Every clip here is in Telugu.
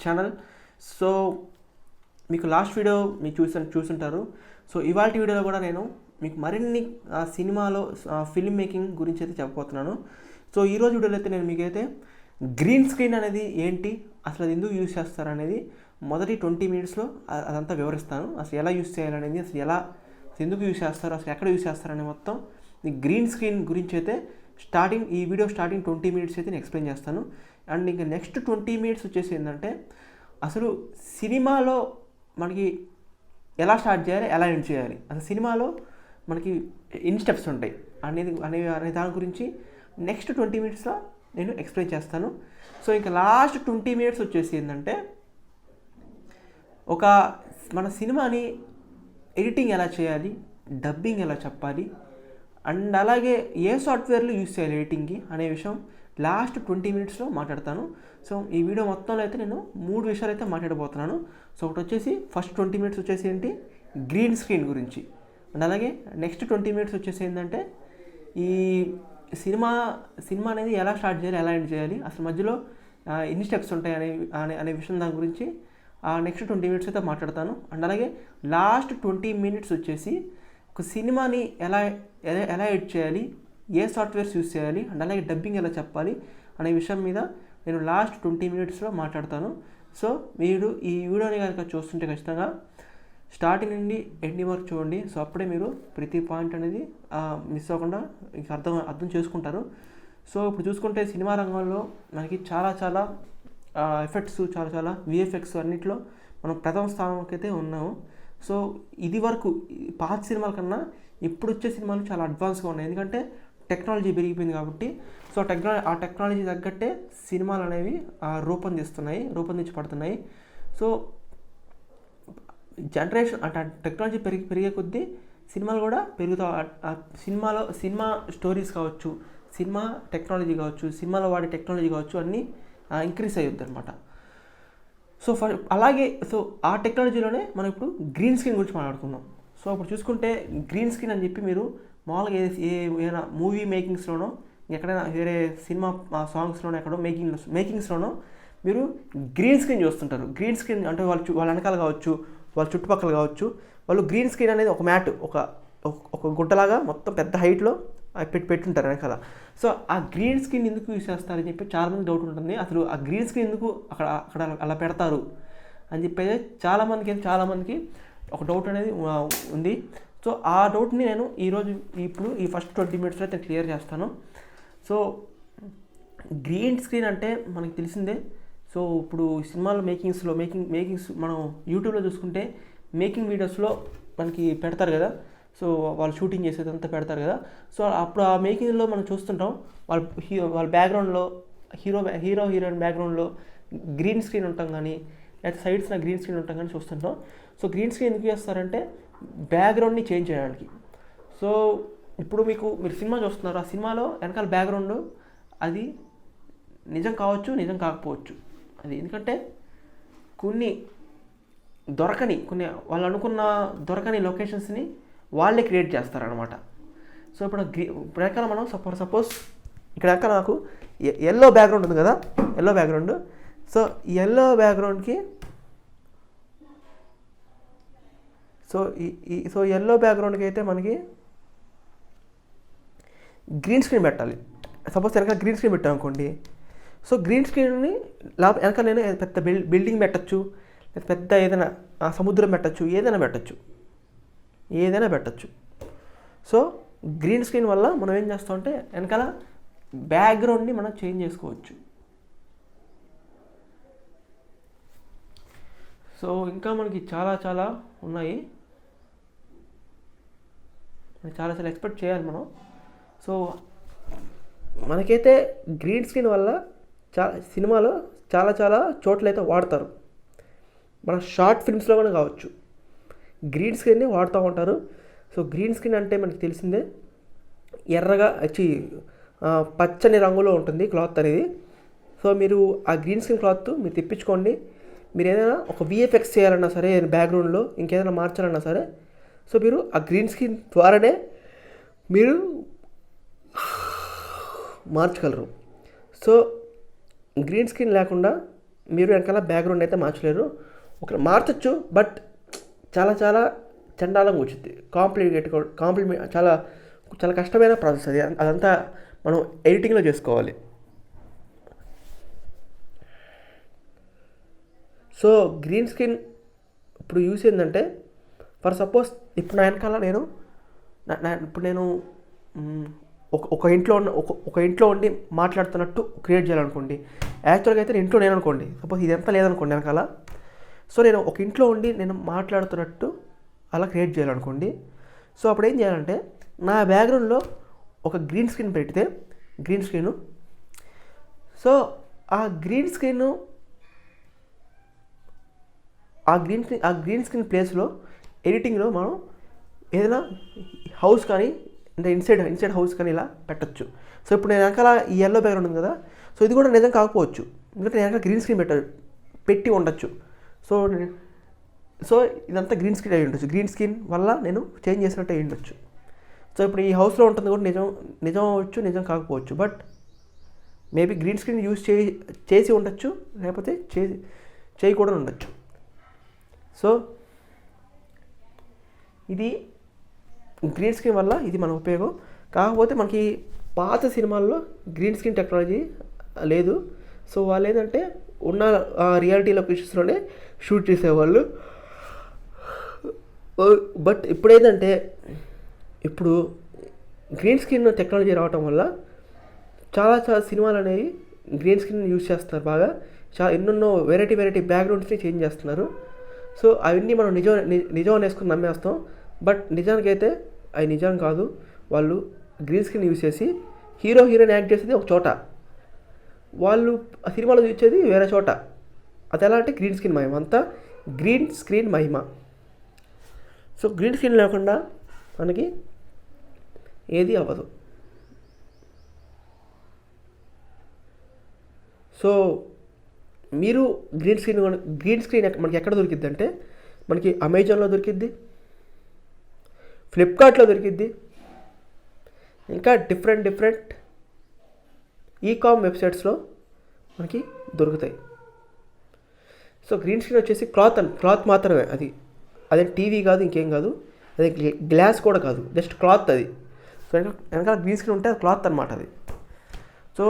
ఛానల్. సో మీకు లాస్ట్ వీడియో మీకు చూసుంటారు. సో ఇవాళ వీడియోలో కూడా నేను మీకు మరిన్ని సినిమాలో ఫిల్మ్ మేకింగ్ గురించి అయితే చెప్పబోతున్నాను. సో ఈరోజు వీడియోలో అయితే నేను మీకైతే గ్రీన్ స్క్రీన్ అనేది ఏంటి, అసలు అది ఎందుకు యూజ్ చేస్తారు అనేది మొదటి 20 మినిట్స్లో అదంతా వివరిస్తాను. అసలు ఎలా యూజ్ చేయాలనేది, అసలు ఎందుకు యూజ్ చేస్తారు, అసలు ఎక్కడ యూజ్ చేస్తారనే మొత్తం ఈ గ్రీన్ స్క్రీన్ గురించి అయితే ఈ వీడియో స్టార్టింగ్ 20 మినిట్స్ అయితే నేను ఎక్స్ప్లెయిన్ చేస్తాను. అండ్ ఇంకా నెక్స్ట్ 20 మినిట్స్ వచ్చేసి ఏంటంటే అసలు సినిమాలో మనకి ఎలా స్టార్ట్ చేయాలి, ఎలా ఎండ్ చేయాలి, అసలు సినిమాలో మనకి ఎన్ని స్టెప్స్ ఉంటాయి అనే దాని గురించి నెక్స్ట్ 20 మినిట్స్లో నేను ఎక్స్ప్లెయిన్ చేస్తాను. సో ఇంకా లాస్ట్ 20 మినిట్స్ వచ్చేసి ఏంటంటే మన సినిమాని ఎడిటింగ్ ఎలా చేయాలి, డబ్బింగ్ ఎలా చెప్పాలి, అండ్ అలాగే ఏ సాఫ్ట్వేర్లు యూజ్ చేయాలి ఎడిటింగ్కి అనే విషయం లాస్ట్ 20 మినిట్స్లో మాట్లాడతాను. సో ఈ వీడియో మొత్తంలో అయితే నేను 3 విషయాలు అయితే మాట్లాడబోతున్నాను. సో ఒకటి వచ్చేసి ఫస్ట్ 20 మినిట్స్ వచ్చేసి ఏంటి, గ్రీన్ స్క్రీన్ గురించి. అండ్ అలాగే నెక్స్ట్ 20 మినిట్స్ వచ్చేసి ఏంటంటే ఈ సినిమా అనేది ఎలా స్టార్ట్ చేయాలి, ఎలా ఎండ్ చేయాలి, అసలు మధ్యలో ఎన్ని స్టెప్స్ ఉంటాయి అనే విషయం దాని గురించి నెక్స్ట్ 20 మినిట్స్ అయితే మాట్లాడతాను. అండ్ అలాగే లాస్ట్ 20 మినిట్స్ వచ్చేసి ఒక సినిమాని ఎలా ఎడిట్ చేయాలి, ఏ సాఫ్ట్వేర్స్ యూస్ చేయాలి, అండ్ అలాగే డబ్బింగ్ ఎలా చెప్పాలి అనే విషయం మీద నేను లాస్ట్ 20 మినిట్స్లో మాట్లాడతాను. సో మీరు ఈ వీడియోని కనుక చూస్తుంటే ఖచ్చితంగా స్టార్టింగ్ నుండి ఎండింగ్ వరకు చూడండి. సో అప్పుడే మీరు ప్రతి పాయింట్ అనేది మిస్ అవ్వకుండా అర్థం చేసుకుంటారు. సో ఇప్పుడు చూసుకుంటే సినిమా రంగంలో మనకి చాలా ఎఫెక్ట్స్, చాలా విఎఫ్ఎక్స్ అన్నింటిలో మనం ప్రథమ స్థానంకి అయితే ఉన్నాము. సో ఇది వరకు పాత సినిమాల కన్నా ఇప్పుడు వచ్చే సినిమాలు చాలా అడ్వాన్స్గా ఉన్నాయి, ఎందుకంటే టెక్నాలజీ పెరిగిపోయింది కాబట్టి. సో ఆ టెక్నాలజీ తగ్గట్టే సినిమాలు అనేవి రూపొందించబడుతున్నాయి. సో జనరేషన్ అంటే టెక్నాలజీ పెరిగే కొద్దీ సినిమాలు కూడా సినిమా స్టోరీస్ కావచ్చు, సినిమా టెక్నాలజీ కావచ్చు, సినిమాలో వాడే టెక్నాలజీ కావచ్చు, అన్నీ ఇంక్రీజ్ అయ్యొద్దు అనమాట. సో అలాగే ఆ టెక్నాలజీలోనే మనం ఇప్పుడు గ్రీన్ స్క్రీన్ గురించి మాట్లాడుకుందాం. సో ఇప్పుడు చూసుకుంటే గ్రీన్ స్క్రీన్ అని చెప్పి మీరు మామూలుగా ఏదైనా మూవీ మేకింగ్స్లోనో, ఎక్కడైనా వేరే సినిమా సాంగ్స్లోనో, ఎక్కడో మేకింగ్స్లోనో మీరు గ్రీన్ స్క్రీన్ చూస్తుంటారు. గ్రీన్ స్క్రీన్ అంటే వాళ్ళ వెనకాల కావచ్చు, వాళ్ళ చుట్టుపక్కల కావచ్చు, వాళ్ళు గ్రీన్ స్క్రీన్ అనేది ఒక మ్యాట్, ఒక గుడ్డలాగా మొత్తం పెద్ద హైట్లో పెట్టుంటారు వెనకాల. సో ఆ గ్రీన్ స్క్రీన్ ఎందుకు యూజ్ చేస్తారని చెప్పి చాలామంది డౌట్ ఉంటుంది. అసలు ఆ గ్రీన్ స్క్రీన్ ఎందుకు అక్కడ అలా పెడతారు అని చెప్పేది చాలామందికి ఒక డౌట్ అనేది ఉంది. సో ఆ డౌట్ని నేను ఇప్పుడు ఈ ఫస్ట్ 20 మినిట్స్లో అయితే క్లియర్ చేస్తాను. సో గ్రీన్ స్క్రీన్ అంటే మనకి తెలిసిందే. సో ఇప్పుడు సినిమాల మేకింగ్స్ మనం యూట్యూబ్లో చూసుకుంటే మేకింగ్ వీడియోస్లో మనకి పెడతారు కదా. సో వాళ్ళు షూటింగ్ చేసేదంతా పెడతారు కదా. సో అప్పుడు ఆ మేకింగ్లో మనం చూస్తుంటాం వాళ్ళ బ్యాక్గ్రౌండ్లో హీరోయిన్ బ్యాక్గ్రౌండ్లో గ్రీన్ స్క్రీన్ ఉంటాం కానీ, లేకపోతే సైడ్స్న గ్రీన్ స్క్రీన్ ఉంటాం కానీ చూస్తుంటాం. సో గ్రీన్ స్క్రీన్ ఎందుకు చేస్తారంటే బ్యాక్గ్రౌండ్ని చేంజ్ చేయడానికి. సో ఇప్పుడు మీరు సినిమా చూస్తున్నారు, ఆ సినిమాలో వెనకాల బ్యాక్గ్రౌండ్ అది నిజం కావచ్చు, నిజం కాకపోవచ్చు. అది ఎందుకంటే కొన్ని వాళ్ళు అనుకున్న దొరకని లొకేషన్స్ని వాళ్ళే క్రియేట్ చేస్తారనమాట. సో ఇప్పుడు వెనకాల మనం సపోజ్ ఇక్కడ వెనకాల నాకు ఎల్లో బ్యాక్గ్రౌండ్ ఉంది కదా, ఎల్లో బ్యాక్గ్రౌండ్. సో ఎల్లో బ్యాక్గ్రౌండ్కి ఎల్లో బ్యాక్గ్రౌండ్కి అయితే మనకి గ్రీన్ స్క్రీన్ పెట్టాలి. సపోజ్ వెనకాల గ్రీన్ స్క్రీన్ పెట్టాం అనుకోండి. సో గ్రీన్ స్క్రీన్ని వెనకాల నేను పెద్ద బిల్డింగ్ పెట్టచ్చు, పెద్ద ఏదైనా సముద్రం పెట్టచ్చు, ఏదైనా పెట్టచ్చు. సో గ్రీన్ స్క్రీన్ వల్ల మనం ఏం చేస్తామంటే వెనకాల బ్యాక్గ్రౌండ్ని మనం చేంజ్ చేసుకోవచ్చు. సో ఇంకా మనకి చాలా ఉన్నాయి, చాలా ఎక్స్పెక్ట్ చేయాలి మనం. సో మనకైతే గ్రీన్ స్క్రీన్ వల్ల సినిమాలో చాలా చోట్ల అయితే వాడతారు. మన షార్ట్ ఫిల్మ్స్లో కూడా కావచ్చు గ్రీన్ స్క్రీన్ని వాడుతూ ఉంటారు. సో గ్రీన్ స్క్రీన్ అంటే మనకి తెలిసిందే, ఎర్రగా పచ్చని రంగులో ఉంటుంది క్లాత్ అనేది. సో మీరు ఆ గ్రీన్ స్క్రీన్ క్లాత్ మీరు తెప్పించుకోండి. మీరు ఏదైనా ఒక విఎఫ్ఎక్స్ చేయాలన్నా సరే, బ్యాక్గ్రౌండ్లో ఇంకేదైనా మార్చాలన్నా సరే, సో మీరు ఆ గ్రీన్ స్క్రీన్ ద్వారానే మీరు మార్చగలరు. సో గ్రీన్ స్క్రీన్ లేకుండా మీరు వెనకాల బ్యాక్గ్రౌండ్ అయితే మార్చలేరు. ఒక మార్చచ్చు, బట్ చాలా చాలా చండాలంగా వచ్చింది. కాంప్లిమెంట్ చాలా చాలా కష్టమైన ప్రాసెస్ అది. అదంతా మనం ఎడిటింగ్లో చేసుకోవాలి. సో గ్రీన్ స్క్రీన్ ఇప్పుడు యూస్ ఏంటంటే, ఫర్ సపోజ్ ఇప్పుడు నా వెనకాల ఇప్పుడు నేను ఒక ఇంట్లో ఉండి మాట్లాడుతున్నట్టు క్రియేట్ చేయాలనుకోండి. యాక్చువల్గా అయితే నేను ఇంట్లో అనుకోండి, సపోజ్ ఇదంతా లేదనుకోండి వెనకాల. సో నేను ఒక ఇంట్లో ఉండి నేను మాట్లాడుతున్నట్టు అలా క్రియేట్ చేయాలనుకోండి. సో అప్పుడు ఏం చేయాలంటే, నా బ్యాక్గ్రౌండ్లో ఒక గ్రీన్ స్క్రీన్ పెడితే సో ఆ గ్రీన్ స్క్రీన్ ప్లేస్లో ఎడిటింగ్లో మనం ఏదైనా హౌస్ కానీ అంటే ఇన్సైడ్ హౌస్ కానీ ఇలా పెట్టచ్చు. సో ఇప్పుడు నేను వెనకాల ఈ ఎల్లో బ్యాక్గ్రౌండ్ ఉంది కదా, సో ఇది కూడా నిజం కాకపోవచ్చు, ఎందుకంటే నేను వెనకాల గ్రీన్ స్క్రీన్ పెట్టి ఉండొచ్చు. సో ఇదంతా గ్రీన్ స్క్రీన్ అయి ఉండొచ్చు. గ్రీన్ స్క్రీన్ వల్ల నేను చేంజ్ చేసినట్టు అయి ఉండొచ్చు. సో ఇప్పుడు ఈ హౌస్లో ఉంటుంది కూడా నిజం అవ్వచ్చు, నిజం కాకపోవచ్చు. But maybe green screen use చేసి ఉండొచ్చు, లేకపోతే చేయకూడదు ఉండొచ్చు. సో ఇది గ్రీన్ స్క్రీన్ వల్ల ఇది మన ఉపయోగం. కాకపోతే మనకి పాత సినిమాల్లో గ్రీన్ స్క్రీన్ టెక్నాలజీ లేదు. సో వాళ్ళు ఏంటంటే ఉన్న రియాలిటీ లొకేషన్స్లోనే షూట్ చేసేవాళ్ళు. బట్ ఇప్పుడు ఏంటంటే, ఇప్పుడు గ్రీన్ స్క్రీన్ టెక్నాలజీ రావటం వల్ల చాలా సినిమాలు అనేవి గ్రీన్ స్క్రీన్ యూజ్ చేస్తున్నారు బాగా. ఎన్నెన్నో వెరైటీ బ్యాక్గ్రౌండ్స్ని చేంజ్ చేస్తున్నారు. సో అవన్నీ మనం నిజం అనేసుకుని నమ్మేస్తాం. బట్ నిజానికైతే అవి నిజం కాదు. వాళ్ళు గ్రీన్ స్క్రీన్ యూజ్ చేసి హీరోయిన్ యాక్ట్ చేసేది ఒక చోట, వాళ్ళు ఆ సినిమాలో చూసేది వేరే చోట. అది ఎలా అంటే గ్రీన్ స్క్రీన్ మహిమ, అంతా గ్రీన్ స్క్రీన్ మహిమ. సో గ్రీన్ స్క్రీన్ లేకుండా మనకి ఏది అవ్వదు. సో మీరు గ్రీన్ స్క్రీన్ మనకి ఎక్కడ దొరికిద్ది అంటే, మనకి అమెజాన్లో దొరికిద్ది, ఫ్లిప్కార్ట్లో దొరికిద్ది, ఇంకా డిఫరెంట్ ఈకామ్ వెబ్సైట్స్లో మనకి దొరుకుతాయి. సో గ్రీన్ స్క్రీన్ వచ్చేసి క్లాత్ మాత్రమే. అదే టీవీ కాదు, ఇంకేం కాదు. అది గ్లాస్ కూడా కాదు, జస్ట్ క్లాత్ అది. సో వెనకాల గ్రీన్ స్క్రీన్ ఉంటే అది క్లాత్ అనమాట అది. సో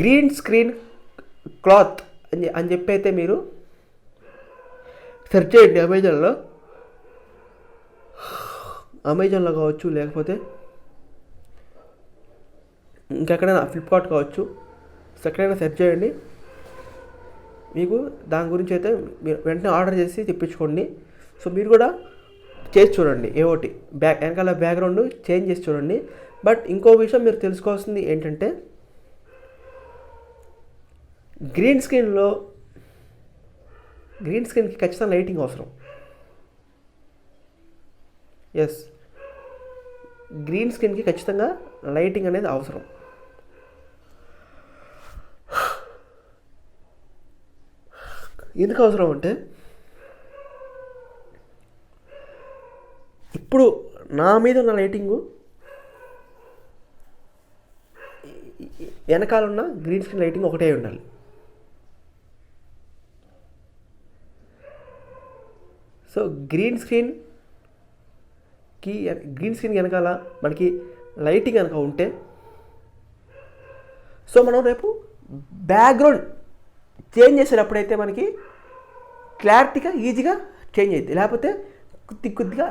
గ్రీన్ స్క్రీన్ క్లాత్ అని చెప్పి అయితే మీరు సెర్చ్ చేయండి అమెజాన్లో కావచ్చు, లేకపోతే ఇంకెక్కడైనా ఫ్లిప్కార్ట్ కావచ్చు. సో ఎక్కడైనా సెర్చ్ చేయండి, మీకు దాని గురించి అయితే మీరు వెంటనే ఆర్డర్ చేసి తెప్పించుకోండి. సో మీరు కూడా చేసి చూడండి, ఏవోటి వెనకాల బ్యాక్గ్రౌండ్ చేంజ్ చేసి చూడండి. బట్ ఇంకో విషయం మీరు తెలుసుకోవాల్సింది ఏంటంటే, గ్రీన్ స్క్రీన్కి ఖచ్చితంగా లైటింగ్ అవసరం. ఎస్, గ్రీన్ స్క్రీన్కి ఖచ్చితంగా లైటింగ్ అనేది అవసరం. ఎందుకు అవసరం అంటే, ఇప్పుడు నా మీద ఉన్న లైటింగు వెనకాల ఉన్న గ్రీన్ స్క్రీన్ లైటింగ్ ఒకటే ఉండాలి. సో గ్రీన్ స్క్రీన్కి వెనకాల మనకి లైటింగ్ కనుక ఉంటే, సో మనం రేపు బ్యాక్గ్రౌండ్ చేంజ్ చేసేటప్పుడైతే మనకి క్లారిటీగా ఈజీగా చేంజ్ అవుతుంది. లేకపోతే కొద్దిగా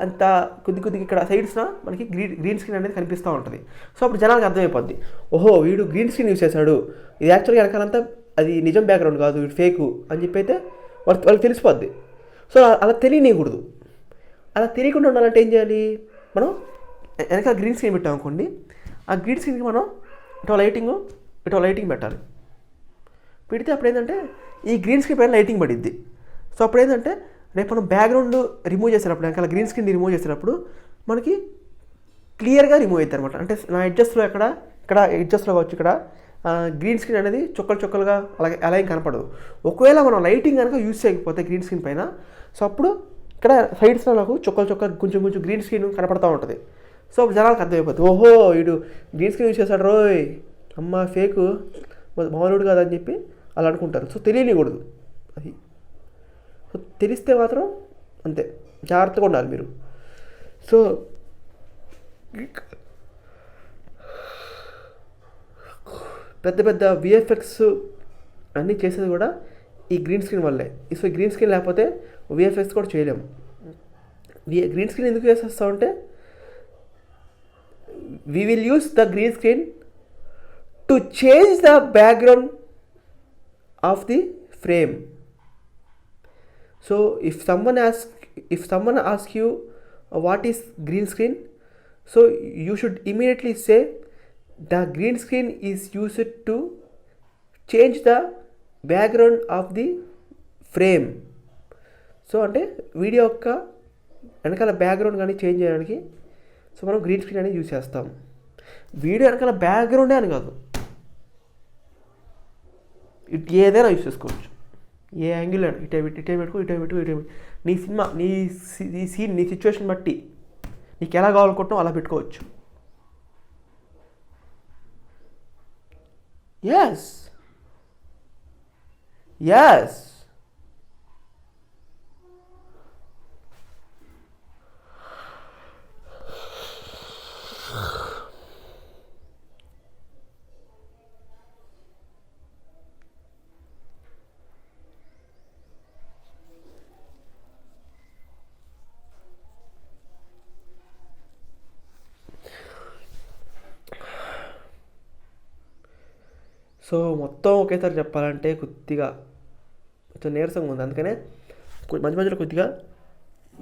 ఇక్కడ సైడ్స్న మనకి గ్రీన్ స్క్రీన్ అనేది కనిపిస్తూ ఉంటుంది. సో అప్పుడు జనాలకు అర్థమైపోద్ది, ఓహో వీడు గ్రీన్ స్క్రీన్ యూస్ చేశాడు, ఇది యాక్చువల్గా వెనకాలంతా అది నిజం బ్యాక్గ్రౌండ్ కాదు, వీడు ఫేకు అని చెప్పి అయితే వాళ్ళకి తెలిసిపోద్ది. సో అలా తెలియనియకూడదు. అలా తెలియకుండా ఉండాలంటే ఏం చేయాలి, మనం వెనకాల గ్రీన్ స్క్రీన్ పెట్టాం అనుకోండి, ఆ గ్రీన్ స్క్రీన్కి మనం ఇటో లైటింగ్ పెట్టాలి. పెడితే అప్పుడు ఏంటంటే ఈ గ్రీన్ స్క్రీన్ పైన లైటింగ్ పడిద్ది. సో అప్పుడు ఏంటంటే రేపు మనం బ్యాక్గ్రౌండ్ రిమూవ్ చేసేటప్పుడు, వెనకాల గ్రీన్ స్క్రీన్ రిమూవ్ చేసేటప్పుడు మనకి క్లియర్గా రిమూవ్ అవుతుంది అనమాట. అంటే నా ఎడ్జస్ట్లో ఇక్కడ ఎడ్జస్ట్లో కావచ్చు, ఇక్కడ గ్రీన్ స్క్రీన్ అనేది చుక్కలుగా అలా ఏం కనపడదు. ఒకవేళ మనం లైటింగ్ కనుక యూజ్ చేయకపోతే గ్రీన్ స్క్రీన్ పైన, సో అప్పుడు ఇక్కడ సైడ్స్లో నాకు చుక్కలు కొంచెం గ్రీన్ స్క్రీన్ కనపడుతూ ఉంటుంది. సో అప్పుడు జనాలకు అర్థమైపోతుంది, ఓహో వీడు గ్రీన్ స్క్రీన్ యూజ్ చేశాడు రోయ్, అమ్మ ఫేకు మామూలుడు కాదని చెప్పి అలా అనుకుంటారు. సో తెలియనికూడదు అది. సో తెలిస్తే మాత్రం అంతే, జాగ్రత్తగా ఉండాలి మీరు. సో పెద్ద పెద్ద విఎఫ్ఎక్స్ అన్నీ చేసేది కూడా ఈ గ్రీన్ స్క్రీన్ వల్లే. సో ఈ గ్రీన్ స్క్రీన్ లేకపోతే విఎఫ్ఎక్స్ కూడా చేయలేము. గ్రీన్ స్క్రీన్ ఎందుకు వేసేస్తామంటే we will use the green screen to change the background of the frame. So if someone asks you what is green screen, so you should immediately say the green screen is used to change the background of the frame. So అంటే వీడియో యొక్క వెనకాల బ్యాక్గ్రౌండ్ కానీ చేంజ్ చేయడానికి సో మనం గ్రీన్ స్క్రీన్ అనేది యూజ్ చేస్తాం. వీడియో వెనకాల బ్యాక్గ్రౌండే అని కాదు, ఇటు ఏదైనా యూజ్ చేసుకోవచ్చు. ఏ యాంగిల్ ఇటే పెట్టుకో. నీ సినిమా నీ సీన్ నీ సిచ్యువేషన్ బట్టి నీకు ఎలా కావాలనుకుంటున్నావు అలా పెట్టుకోవచ్చు. ఎస్ సో మొత్తం ఒకేసారి చెప్పాలంటే కొద్దిగా కొంచెం నీరసంగా ఉంది. అందుకనే మధ్య మధ్యలో కొద్దిగా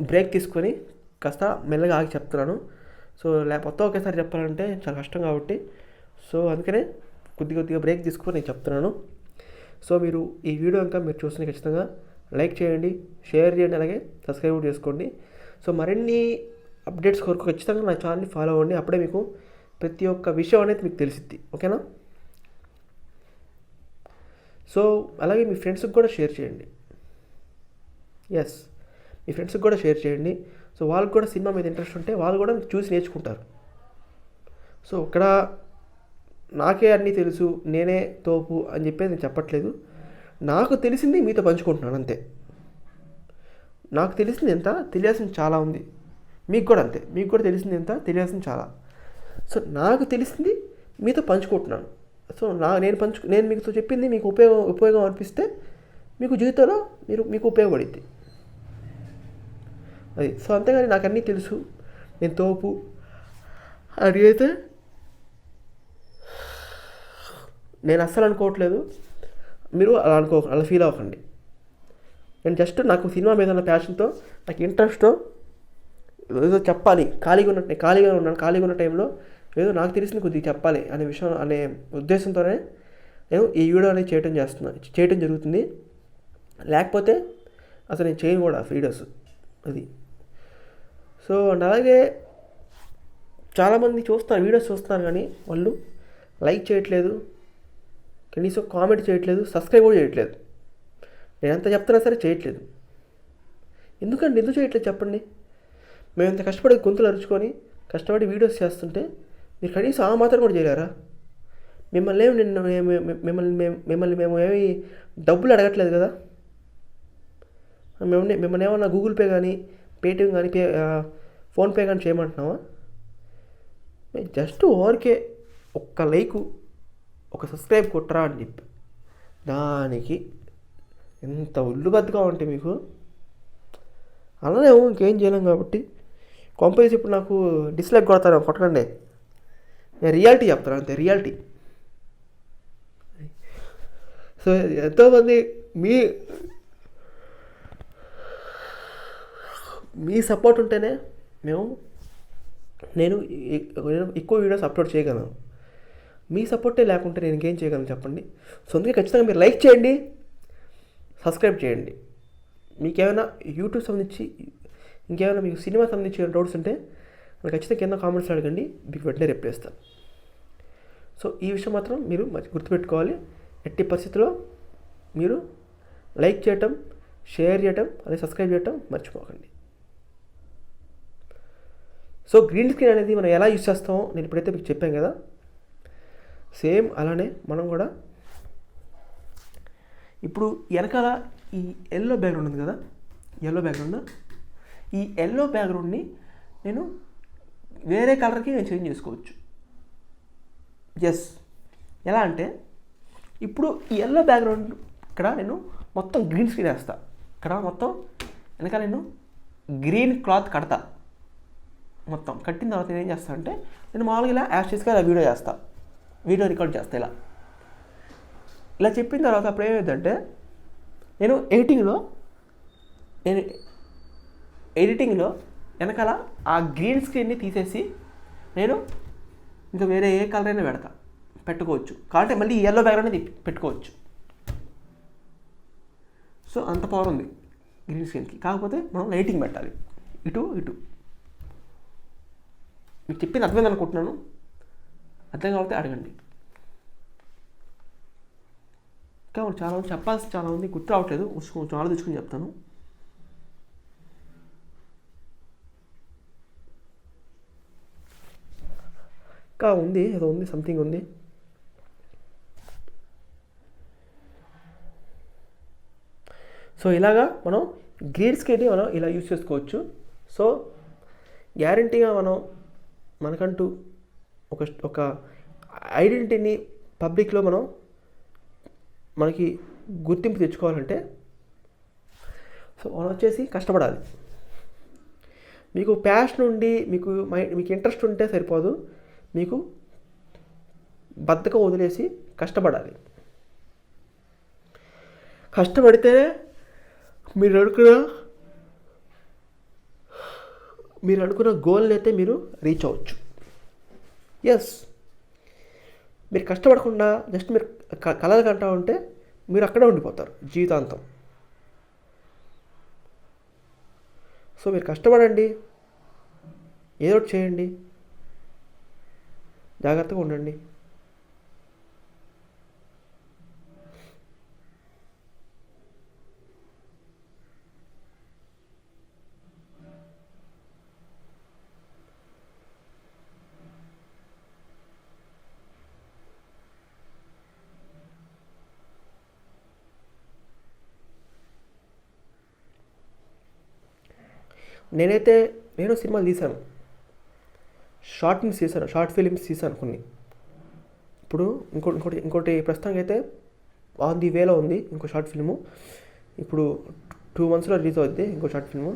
బ్రేక్ తీసుకొని కాస్త మెల్లగా ఆగి చెప్తున్నాను. సో మొత్తం ఒకేసారి చెప్పాలంటే చాలా కష్టం కాబట్టి సో అందుకనే కొద్దిగా బ్రేక్ తీసుకొని నేను చెప్తున్నాను. సో మీరు ఈ వీడియో ఇంకా మీరు చూస్తే ఖచ్చితంగా లైక్ చేయండి, షేర్ చేయండి, అలాగే సబ్స్క్రైబ్ చేసుకోండి. సో మరిన్ని అప్డేట్స్ కొరకు ఖచ్చితంగా నా ఛానల్ని ఫాలో అవ్వండి. అప్పుడే మీకు ప్రతి ఒక్క విషయం అనేది మీకు తెలిసిద్ది. ఓకేనా? సో అలాగే మీ ఫ్రెండ్స్కి కూడా షేర్ చేయండి. మీ ఫ్రెండ్స్కి కూడా షేర్ చేయండి. సో వాళ్ళకి కూడా సినిమా మీద ఇంట్రెస్ట్ ఉంటే వాళ్ళు కూడా చూసి నేర్చుకుంటారు. సో ఇక్కడ నాకే అన్నీ తెలుసు, నేనే తోపు అని చెప్పేది నేను చెప్పట్లేదు. నాకు తెలిసింది మీతో పంచుకుంటున్నాను అంతే. నాకు తెలిసింది ఎంత, తెలియాల్సింది చాలా ఉంది. మీకు కూడా అంతే, మీకు కూడా తెలిసింది ఎంత, తెలియాల్సింది చాలా. సో నాకు తెలిసింది మీతో పంచుకుంటున్నాను. సో నేను మీతో చెప్పింది మీకు ఉపయోగం అనిపిస్తే మీకు జీవితంలో మీకు ఉపయోగపడింది అది. సో అంతేగాని నాకు అన్నీ తెలుసు, నేను తోపు అది అయితే నేను అస్సలు అనుకోవట్లేదు. మీరు అలా ఫీల్ అవ్వకండి. నేను జస్ట్ నాకు సినిమా మీద ఉన్న ప్యాషన్తో, నాకు ఇంట్రెస్ట్తో ఏదో చెప్పాలి, ఖాళీగా ఉన్న టైంలో ఏదో నాకు తెలిసింది కొద్దిగా చెప్పాలి అనే ఉద్దేశంతోనే నేను ఈ వీడియో అనేది చేయటం జరుగుతుంది. లేకపోతే అసలు నేను చేయను కూడా వీడియోస్ అది. సో అండ్ అలాగే చాలామంది వీడియోస్ చూస్తున్నారు కానీ వాళ్ళు లైక్ చేయట్లేదు, కనీసం కామెంట్ చేయట్లేదు, సబ్స్క్రైబ్ కూడా చేయట్లేదు. నేను ఎంత చెప్తున్నా సరే చేయట్లేదు. ఎందుకు చేయట్లేదు చెప్పండి? మేము ఎంత కష్టపడి గొంతులు అరుచుకొని కష్టపడి వీడియోస్ చేస్తుంటే మీరు కనీసం ఆ మాత్రం కూడా చేయలేరా? మిమ్మల్ని మేము ఏమి డబ్బులు అడగట్లేదు కదా. మిమ్మల్ని ఏమన్నా గూగుల్ పే కానీ, పేటిఎం కానీ, ఫోన్పే కానీ చేయమంటున్నావా? జస్ట్ ఓరికే ఒక్క లైకు, ఒక సబ్స్క్రైబ్ కొట్టరా అని చెప్పి దానికి ఎంత ఒళ్ళు బద్దగా ఉంటే మీకు అలానే ఇంకేం చేయలేం. కాబట్టి కొంపేసి ఇప్పుడు నాకు డిస్లైక్ కొట్టకండి. నేను రియాలిటీ చెప్తాను అంతే, రియాలిటీ. సో ఎంతోమంది మీ సపోర్ట్ ఉంటేనే నేను ఎక్కువ వీడియోస్ అప్లోడ్ చేయగలను. మీ సపోర్టే లేకుంటే నేను ఇంకేం చేయగలను చెప్పండి? సో అందుకే ఖచ్చితంగా మీరు లైక్ చేయండి, సబ్స్క్రైబ్ చేయండి. మీకేమైనా యూట్యూబ్ సంబంధించి ఇంకేమైనా మీకు సినిమా సంబంధించిన డౌట్స్ ఉంటే నాకు ఖచ్చితంగా కింద కామెంట్స్ అడగండి, మీకు వెంటనే రిప్లై ఇస్తాను. సో ఈ విషయం మాత్రం మీరు గుర్తుపెట్టుకోవాలి. ఎట్టి పరిస్థితుల్లో మీరు లైక్ చేయటం, షేర్ చేయటం, అలాగే సబ్స్క్రైబ్ చేయటం మర్చిపోకండి. సో గ్రీన్ స్క్రీన్ అనేది మనం ఎలా యూజ్ చేస్తామో నేను ఇప్పుడైతే మీకు చెప్పాను కదా, సేమ్ అలానే మనం కూడా ఇప్పుడు వెనకాల ఈ ఎల్లో బ్యాక్గ్రౌండ్ ఉంది కదా, ఎల్లో బ్యాక్గ్రౌండ్, ఈ ఎల్లో బ్యాక్గ్రౌండ్ని నేను వేరే కలర్కి నేను చేంజ్ చేసుకోవచ్చు. ఎస్, ఎలా అంటే ఇప్పుడు ఈ ఎల్లో బ్యాక్గ్రౌండ్ ఇక్కడ నేను మొత్తం గ్రీన్ స్క్రీన్ వేస్తా. ఇక్కడ మొత్తం వెనకాల నేను గ్రీన్ క్లాత్ కడతా. మొత్తం కట్టిన తర్వాత నేను ఏం చేస్తాను అంటే నేను మామూలుగా ఇలా యాస్టిస్గా ఇలా వీడియో చేస్తా, వీడియో రికార్డ్ చేస్తా. ఇలా చెప్పిన తర్వాత అప్పుడు ఏమైందంటే నేను ఎడిటింగ్లో వెనకాల ఆ గ్రీన్ స్క్రీన్ని తీసేసి నేను ఇంకా వేరే ఏ కలర్ అయినా పెట్టుకోవచ్చు. కాబట్టి మళ్ళీ ఎల్లో బ్యాక్గ్రౌండ్ అనేది పెట్టుకోవచ్చు. సో అంత పవర్ ఉంది గ్రీన్ స్క్రీన్కి. కాకపోతే మనం లైటింగ్ పెట్టాలి, ఇటు మీకు చెప్పింది అర్థమైంది అనుకుంటున్నాను. అర్థం కాబట్టి అడగండి. ఇంకా చాలా చెప్పాల్సి చాలా ఉంది, గుర్తు రావట్లేదు, కొంచెం ఆలోచించుకుని చెప్తాను. ఇంకా ఉంది, ఏదో ఉంది, సంథింగ్ ఉంది. సో ఇలాగా మనం గ్రీన్ స్క్రీన్ని మనం ఇలా యూజ్ చేసుకోవచ్చు. సో గ్యారంటీగా మనకంటూ ఒక ఐడెంటిటీని పబ్లిక్లో మనకి గుర్తింపు తెచ్చుకోవాలంటే సో మనం వచ్చేసి కష్టపడాలి. మీకు ప్యాషన్ ఉండి మీకు ఇంట్రెస్ట్ ఉంటే సరిపోదు, మీకు బద్ధకం వదిలేసి కష్టపడాలి. కష్టపడితేనే మీరు అనుకున్న గోల్ని అయితే మీరు రీచ్ అవ్వచ్చు. ఎస్, మీరు కష్టపడకుండా జస్ట్ మీరు కలలు కంటా ఉంటే మీరు అక్కడే ఉండిపోతారు జీవితాంతం. సో మీరు కష్టపడండి, ఏదో ఒకటి చేయండి, జాగ్రత్తగా ఉండండి. నేను సినిమాలు తీశాను, షార్ట్ ఫిలిమ్స్ తీశాను కొన్ని. ఇప్పుడు ఇంకోటి ప్రస్తుతానికి అయితే ఆన్ ది వేలో ఉంది ఇంకో షార్ట్ ఫిల్ము. ఇప్పుడు 2 monthsలో రిలీజ్ అవుద్ది ఇంకో షార్ట్ ఫిల్ము.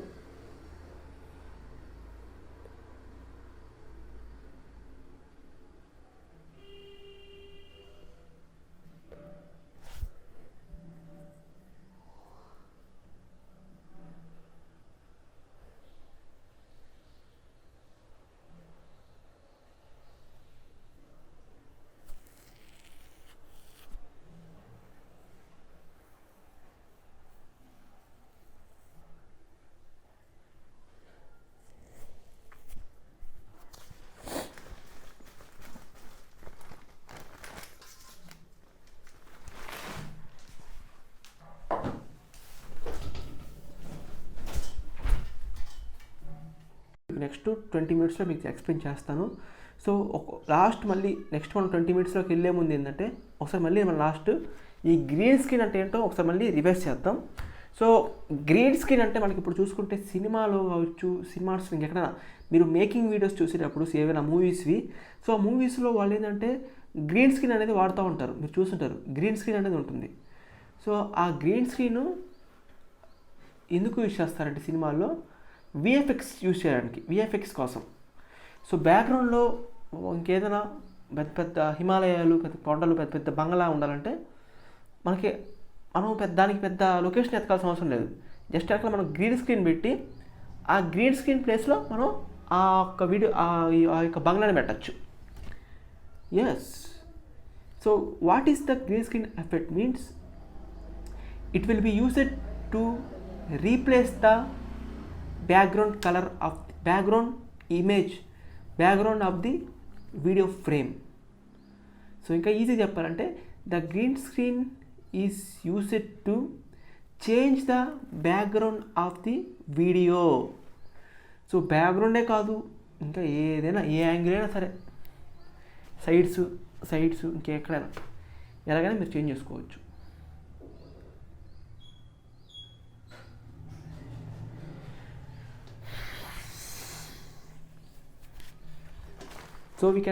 నెక్స్ట్ 20 minutesలో మీకు ఎక్స్ప్లెయిన్ చేస్తాను. సో మళ్ళీ నెక్స్ట్ మనం 20 minutesలోకి వెళ్ళే ముందు ఏంటంటే ఒకసారి మళ్ళీ మనం లాస్ట్ ఈ గ్రీన్ స్క్రీన్ అంటే ఏంటో ఒకసారి మళ్ళీ రివైజ్ చేద్దాం. సో గ్రీన్ స్క్రీన్ అంటే మనకి ఇప్పుడు చూసుకుంటే సినిమాలో కావచ్చు, సినిమాస్ ఇంకెక్కడైనా మీరు మేకింగ్ వీడియోస్ చూసేటప్పుడు ఏవైనా మూవీస్వి, సో ఆ మూవీస్లో వాళ్ళు ఏంటంటే గ్రీన్ స్క్రీన్ అనేది వాడుతూ ఉంటారు, మీరు చూస్తుంటారు గ్రీన్ స్క్రీన్ అనేది ఉంటుంది. సో ఆ గ్రీన్ స్క్రీన్ ఎందుకు యూజ్ చేస్తారంటే సినిమాల్లో విఎఫ్ఎక్స్ యూజ్ చేయడానికి, విఎఫ్ఎక్స్ కోసం. సో బ్యాక్గ్రౌండ్లో ఇంకేదైనా పెద్ద హిమాలయాలు, పెద్ద కొండలు, పెద్ద బంగ్లా ఉండాలంటే మనం దానికి పెద్ద లొకేషన్ ఎత్తుకాల్సిన అవసరం లేదు. జస్ట్ అక్కడ మనం గ్రీన్ స్క్రీన్ పెట్టి ఆ గ్రీన్ స్క్రీన్ ప్లేస్లో మనం ఆ యొక్క బంగ్లాని పెట్టచ్చు. Yes, so what is the green screen effect means it will be used to replace the background color of background of the video frame. So ఇంకా ఈజీ చెప్పాలంటే the green screen is used to change the background of the video. So బ్యాక్గ్రౌండే కాదు, ఇంకా ఏదైనా ఏ యాంగిల్ అయినా సరే, సైడ్స్ ఇంకెక్కడైనా ఎలాగైనా మీరు చేంజ్ చేసుకోవచ్చు. So we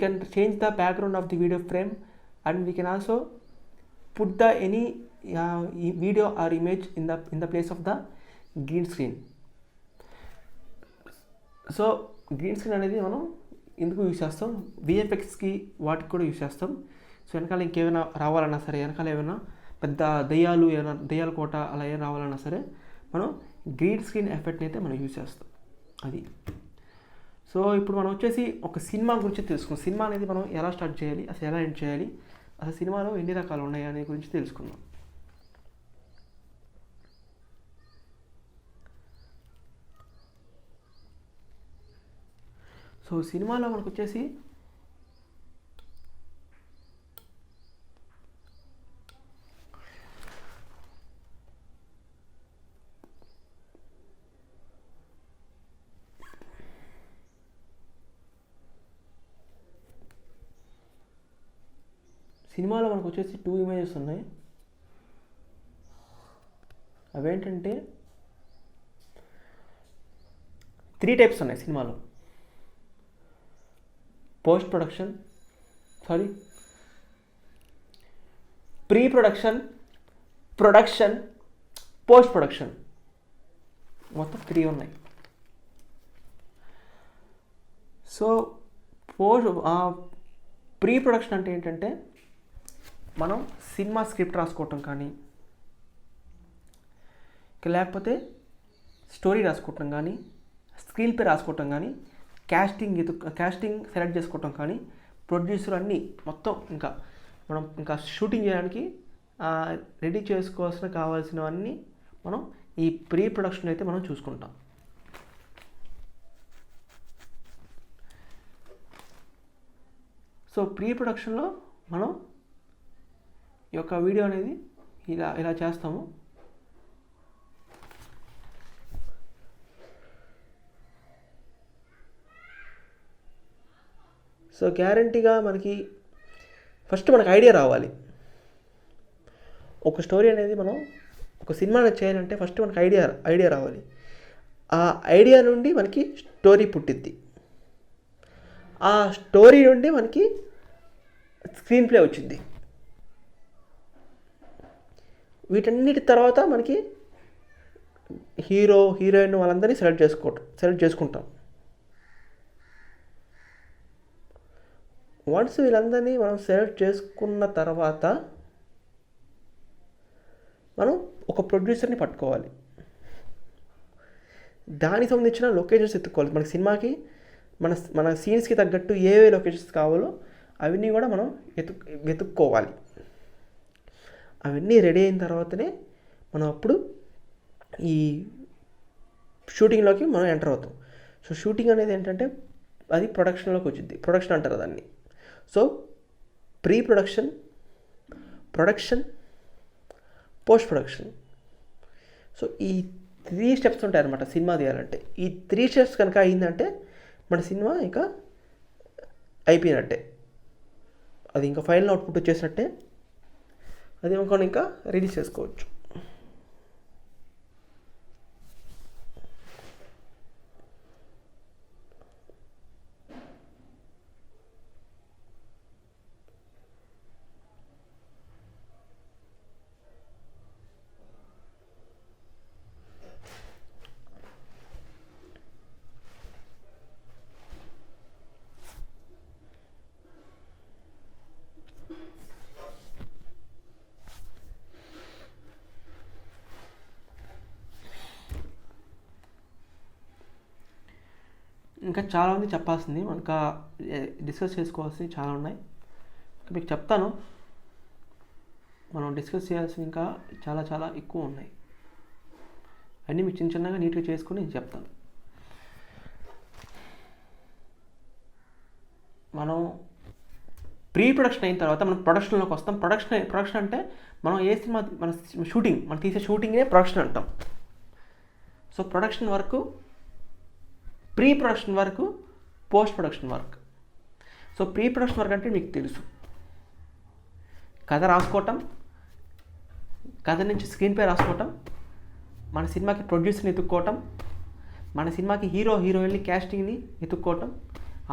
can change the background of the video frame, and we can also put the any video or image in the place of the green screen. So green screen అనేది మనం ఎందుకు యూజ్ చేస్తాం, విఎఫ్ఎక్స్కి వాటికి కూడా యూజ్ చేస్తాం. సో వెనకాల ఇంకేమైనా రావాలన్నా సరే, వెనకాల ఏమైనా పెద్ద దయ్యాల కోట అలా ఏమైనా రావాలన్నా సరే మనం గ్రీన్ స్క్రీన్ ఎఫెక్ట్ని అయితే మనం యూజ్ చేస్తాం. అది సో ఇప్పుడు మనం వచ్చేసి ఒక సినిమా గురించి తెలుసుకుందాం. సినిమా అనేది మనం ఎలా స్టార్ట్ చేయాలి, అసలు ఎలా ఎండ్ చేయాలి, అసలు సినిమాలో ఎన్ని రకాలు ఉన్నాయి అనే గురించి తెలుసుకుందాం. సో సినిమాలో మనకు వచ్చేసి టూ ఇమేజెస్ ఉన్నాయి. అవేంటంటే 3 టైప్స్ ఉన్నాయి సినిమాలో. Pre production, production, post production, మొత్తం 3 ఉన్నాయి. సో ప్రీ ప్రొడక్షన్ అంటే ఏంటంటే మనం సినిమా స్క్రిప్ట్ రాసుకోవటం కానీ, లేకపోతే స్టోరీ రాసుకోవటం కానీ, స్క్రీన్ ప్లే రాసుకోవటం కానీ, క్యాస్టింగ్ సెలెక్ట్ చేసుకోవటం కానీ, ప్రొడ్యూసర్ అన్నీ మొత్తం ఇంకా షూటింగ్ చేయడానికి రెడీ కావాల్సినవన్నీ మనం ఈ ప్రీ ప్రొడక్షన్ అయితే మనం చూసుకుంటాం. సో ప్రీ ప్రొడక్షన్లో మనం ఈ యొక్క వీడియో అనేది ఇలా చేస్తాము. సో గ్యారంటీగా మనకి ఐడియా రావాలి. ఒక స్టోరీ అనేది మనం ఒక సినిమాని చేయాలంటే ఫస్ట్ మనకు ఐడియా రావాలి. ఆ ఐడియా నుండి మనకి స్టోరీ పుట్టిద్ది. ఆ స్టోరీ నుండి మనకి స్క్రీన్ ప్లే వచ్చింది. వీటన్నిటి తర్వాత మనకి హీరో, హీరోయిన్ వాళ్ళందరినీ సెలెక్ట్ చేసుకుంటాం. వన్స్ వీళ్ళందరినీ మనం సెలెక్ట్ చేసుకున్న తర్వాత మనం ఒక ప్రొడ్యూసర్ని పట్టుకోవాలి. దానికి సంబంధించిన లొకేషన్స్ ఎత్తుకోవాలి. మన సినిమాకి మన సీన్స్కి తగ్గట్టు ఏ లొకేషన్స్ కావాలో అవన్నీ కూడా మనం వెతుక్కోవాలి. అవన్నీ రెడీ అయిన తర్వాతనే మనం అప్పుడు ఈ షూటింగ్లోకి మనం ఎంటర్ అవుతాం. సో షూటింగ్ అనేది ఏంటంటే అది ప్రొడక్షన్లోకి వచ్చింది. ప్రొడక్షన్ అంటారు దాన్ని. So pre production, production, post production. So ఈ 3 స్టెప్స్ ఉంటాయి అన్నమాట సినిమా తీయాలంటే. ఈ 3 స్టెప్స్ కనుక అయిందంటే మన సినిమా ఇంకా అయిపోయినట్టే. అది ఇంకా ఫైనల్ అవుట్పుట్ వచ్చేసినట్టే. అది ఇంకా రిలీజ్ చేసుకోవచ్చు. ఇంకా చాలామంది చెప్పాల్సింది, ఇంకా డిస్కస్ చేసుకోవాల్సింది చాలా ఉన్నాయి. మీకు చెప్తాను, మనం డిస్కస్ చేయాల్సింది ఇంకా చాలా చాలా ఎక్కువ ఉన్నాయి. అన్నీ మీకు చిన్నగా నీట్గా చేసుకుని నేను చెప్తాను. మనం ప్రీ ప్రొడక్షన్ అయిన తర్వాత మనం ప్రొడక్షన్లోకి వస్తాం. ప్రొడక్షన్ అంటే మనం ఏ సినిమా మనం తీసే షూటింగే ప్రొడక్షన్ అంటాం. సో ప్రొడక్షన్ వరకు, ప్రీ ప్రొడక్షన్ వరకు, post production work. So pre production work అంటే మీకు తెలుసు, కథ రాసుకోవటం, కథ నుంచి స్క్రీన్ ప్లే రాసుకోవటం, మన సినిమాకి ప్రొడ్యూసర్ని ఎత్తుక్కోవటం, మన సినిమాకి హీరో హీరోయిన్ని క్యాస్టింగ్ని ఎత్తుక్కోవటం,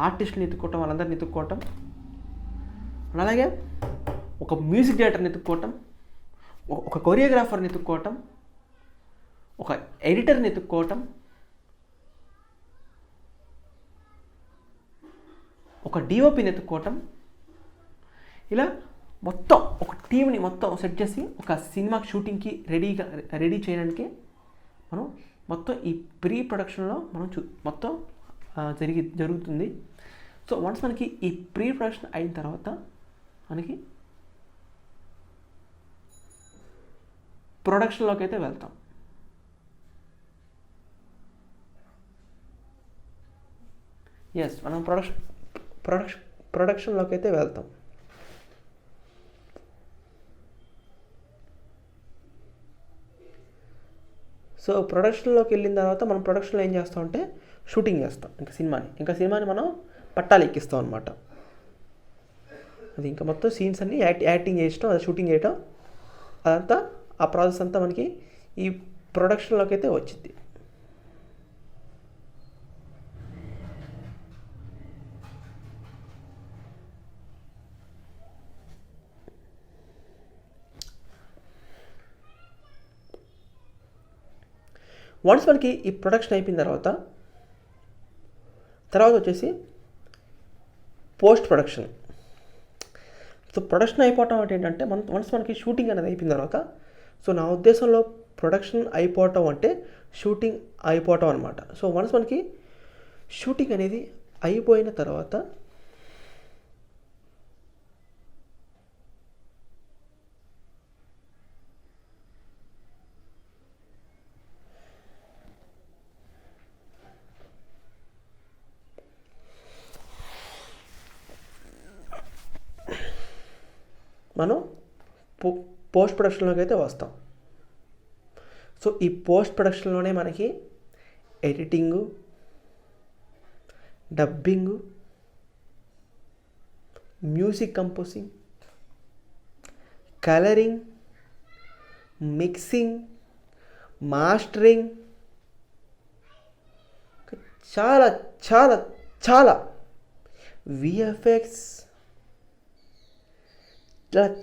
ఆర్టిస్ట్ని ఎత్తుక్కోవటం, వాళ్ళందరిని ఎత్తుక్కోవటం, అలాగే ఒక మ్యూజిక్ డైరెక్టర్ని ఎత్తుక్కోవటం, ఒక కొరియోగ్రాఫర్ని ఎత్తుక్కోవటం, ఒక ఎడిటర్ని ఎత్తుక్కోవటం, ఒక డిఓపిని ఎత్తుక్కోవటం, ఇలా మొత్తం ఒక టీంని మొత్తం సెట్ చేసి ఒక సినిమా షూటింగ్కి రెడీ చేయడానికి మనం మొత్తం ఈ ప్రీ ప్రొడక్షన్లో మనం మొత్తం జరుగుతుంది. సో వన్స్ మనకి ఈ ప్రీ ప్రొడక్షన్ అయిన తర్వాత మనకి ప్రొడక్షన్లోకి అయితే వెళ్తాం. మనం ప్రొడక్షన్లోకి అయితే వెళ్తాం. సో ప్రొడక్షన్లోకి వెళ్ళిన తర్వాత మనం ప్రొడక్షన్లో ఏం చేస్తామంటే షూటింగ్ చేస్తాం. ఇంకా సినిమాని మనం పట్టాలు ఎక్కిస్తాం అనమాట. అది ఇంకా మొత్తం సీన్స్ అన్నీ యాక్టింగ్ చేయటం, అది షూటింగ్ చేయటం, అదంతా ఆ ప్రాసెస్ అంతా మనకి ఈ ప్రొడక్షన్లోకి అయితే వచ్చింది. వన్స్ మనకి ఈ ప్రొడక్షన్ అయిపోయిన తర్వాత వచ్చేసి పోస్ట్ ప్రొడక్షన్. సో ప్రొడక్షన్ అయిపోవటం అంటే ఏంటంటే వన్స్ మనకి షూటింగ్ అనేది అయిపోయిన తర్వాత, సో నా ఉద్దేశంలో ప్రొడక్షన్ అయిపోవటం అంటే షూటింగ్ అయిపోవటం అనమాట. సో వన్స్ మనకి షూటింగ్ అనేది అయిపోయిన తర్వాత మనం పోస్ట్ ప్రొడక్షన్లోకి అయితే వస్తాం. సో ఈ పోస్ట్ ప్రొడక్షన్లోనే మనకి editing, dubbing, music composing, colouring, mixing, mastering, చాలా చాలా చాలా విఎఫ్ఎక్స్,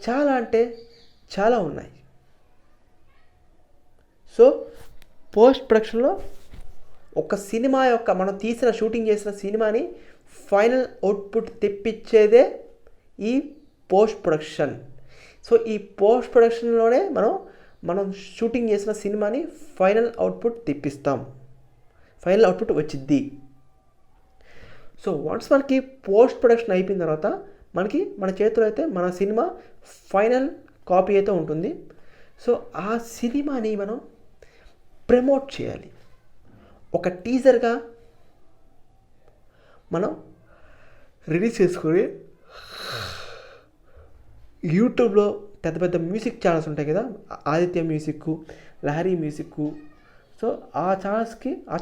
చాలా అంటే చాలా ఉన్నాయి. సో పోస్ట్ ప్రొడక్షన్లో ఒక సినిమా యొక్క మనం షూటింగ్ చేసిన సినిమాని ఫైనల్ అవుట్పుట్ తెప్పించేదే ఈ పోస్ట్ ప్రొడక్షన్. సో ఈ పోస్ట్ ప్రొడక్షన్లోనే మనం షూటింగ్ చేసిన సినిమాని ఫైనల్ అవుట్పుట్ తెప్పిస్తాం, ఫైనల్ అవుట్పుట్ వచ్చిద్ది. సో వన్స్ మనకి పోస్ట్ ప్రొడక్షన్ అయిపోయిన తర్వాత మన చేతిలో అయితే మన సినిమా ఫైనల్ కాపీ అయితే ఉంటుంది. సో ఆ సినిమాని మనం ప్రమోట్ చేయాలి. ఒక టీజర్గా మనం రిలీజ్ చేసుకొని యూట్యూబ్లో పెద్ద పెద్ద మ్యూజిక్ ఛానల్స్ ఉంటాయి కదా, Aditya music, Lahari music, so ఆ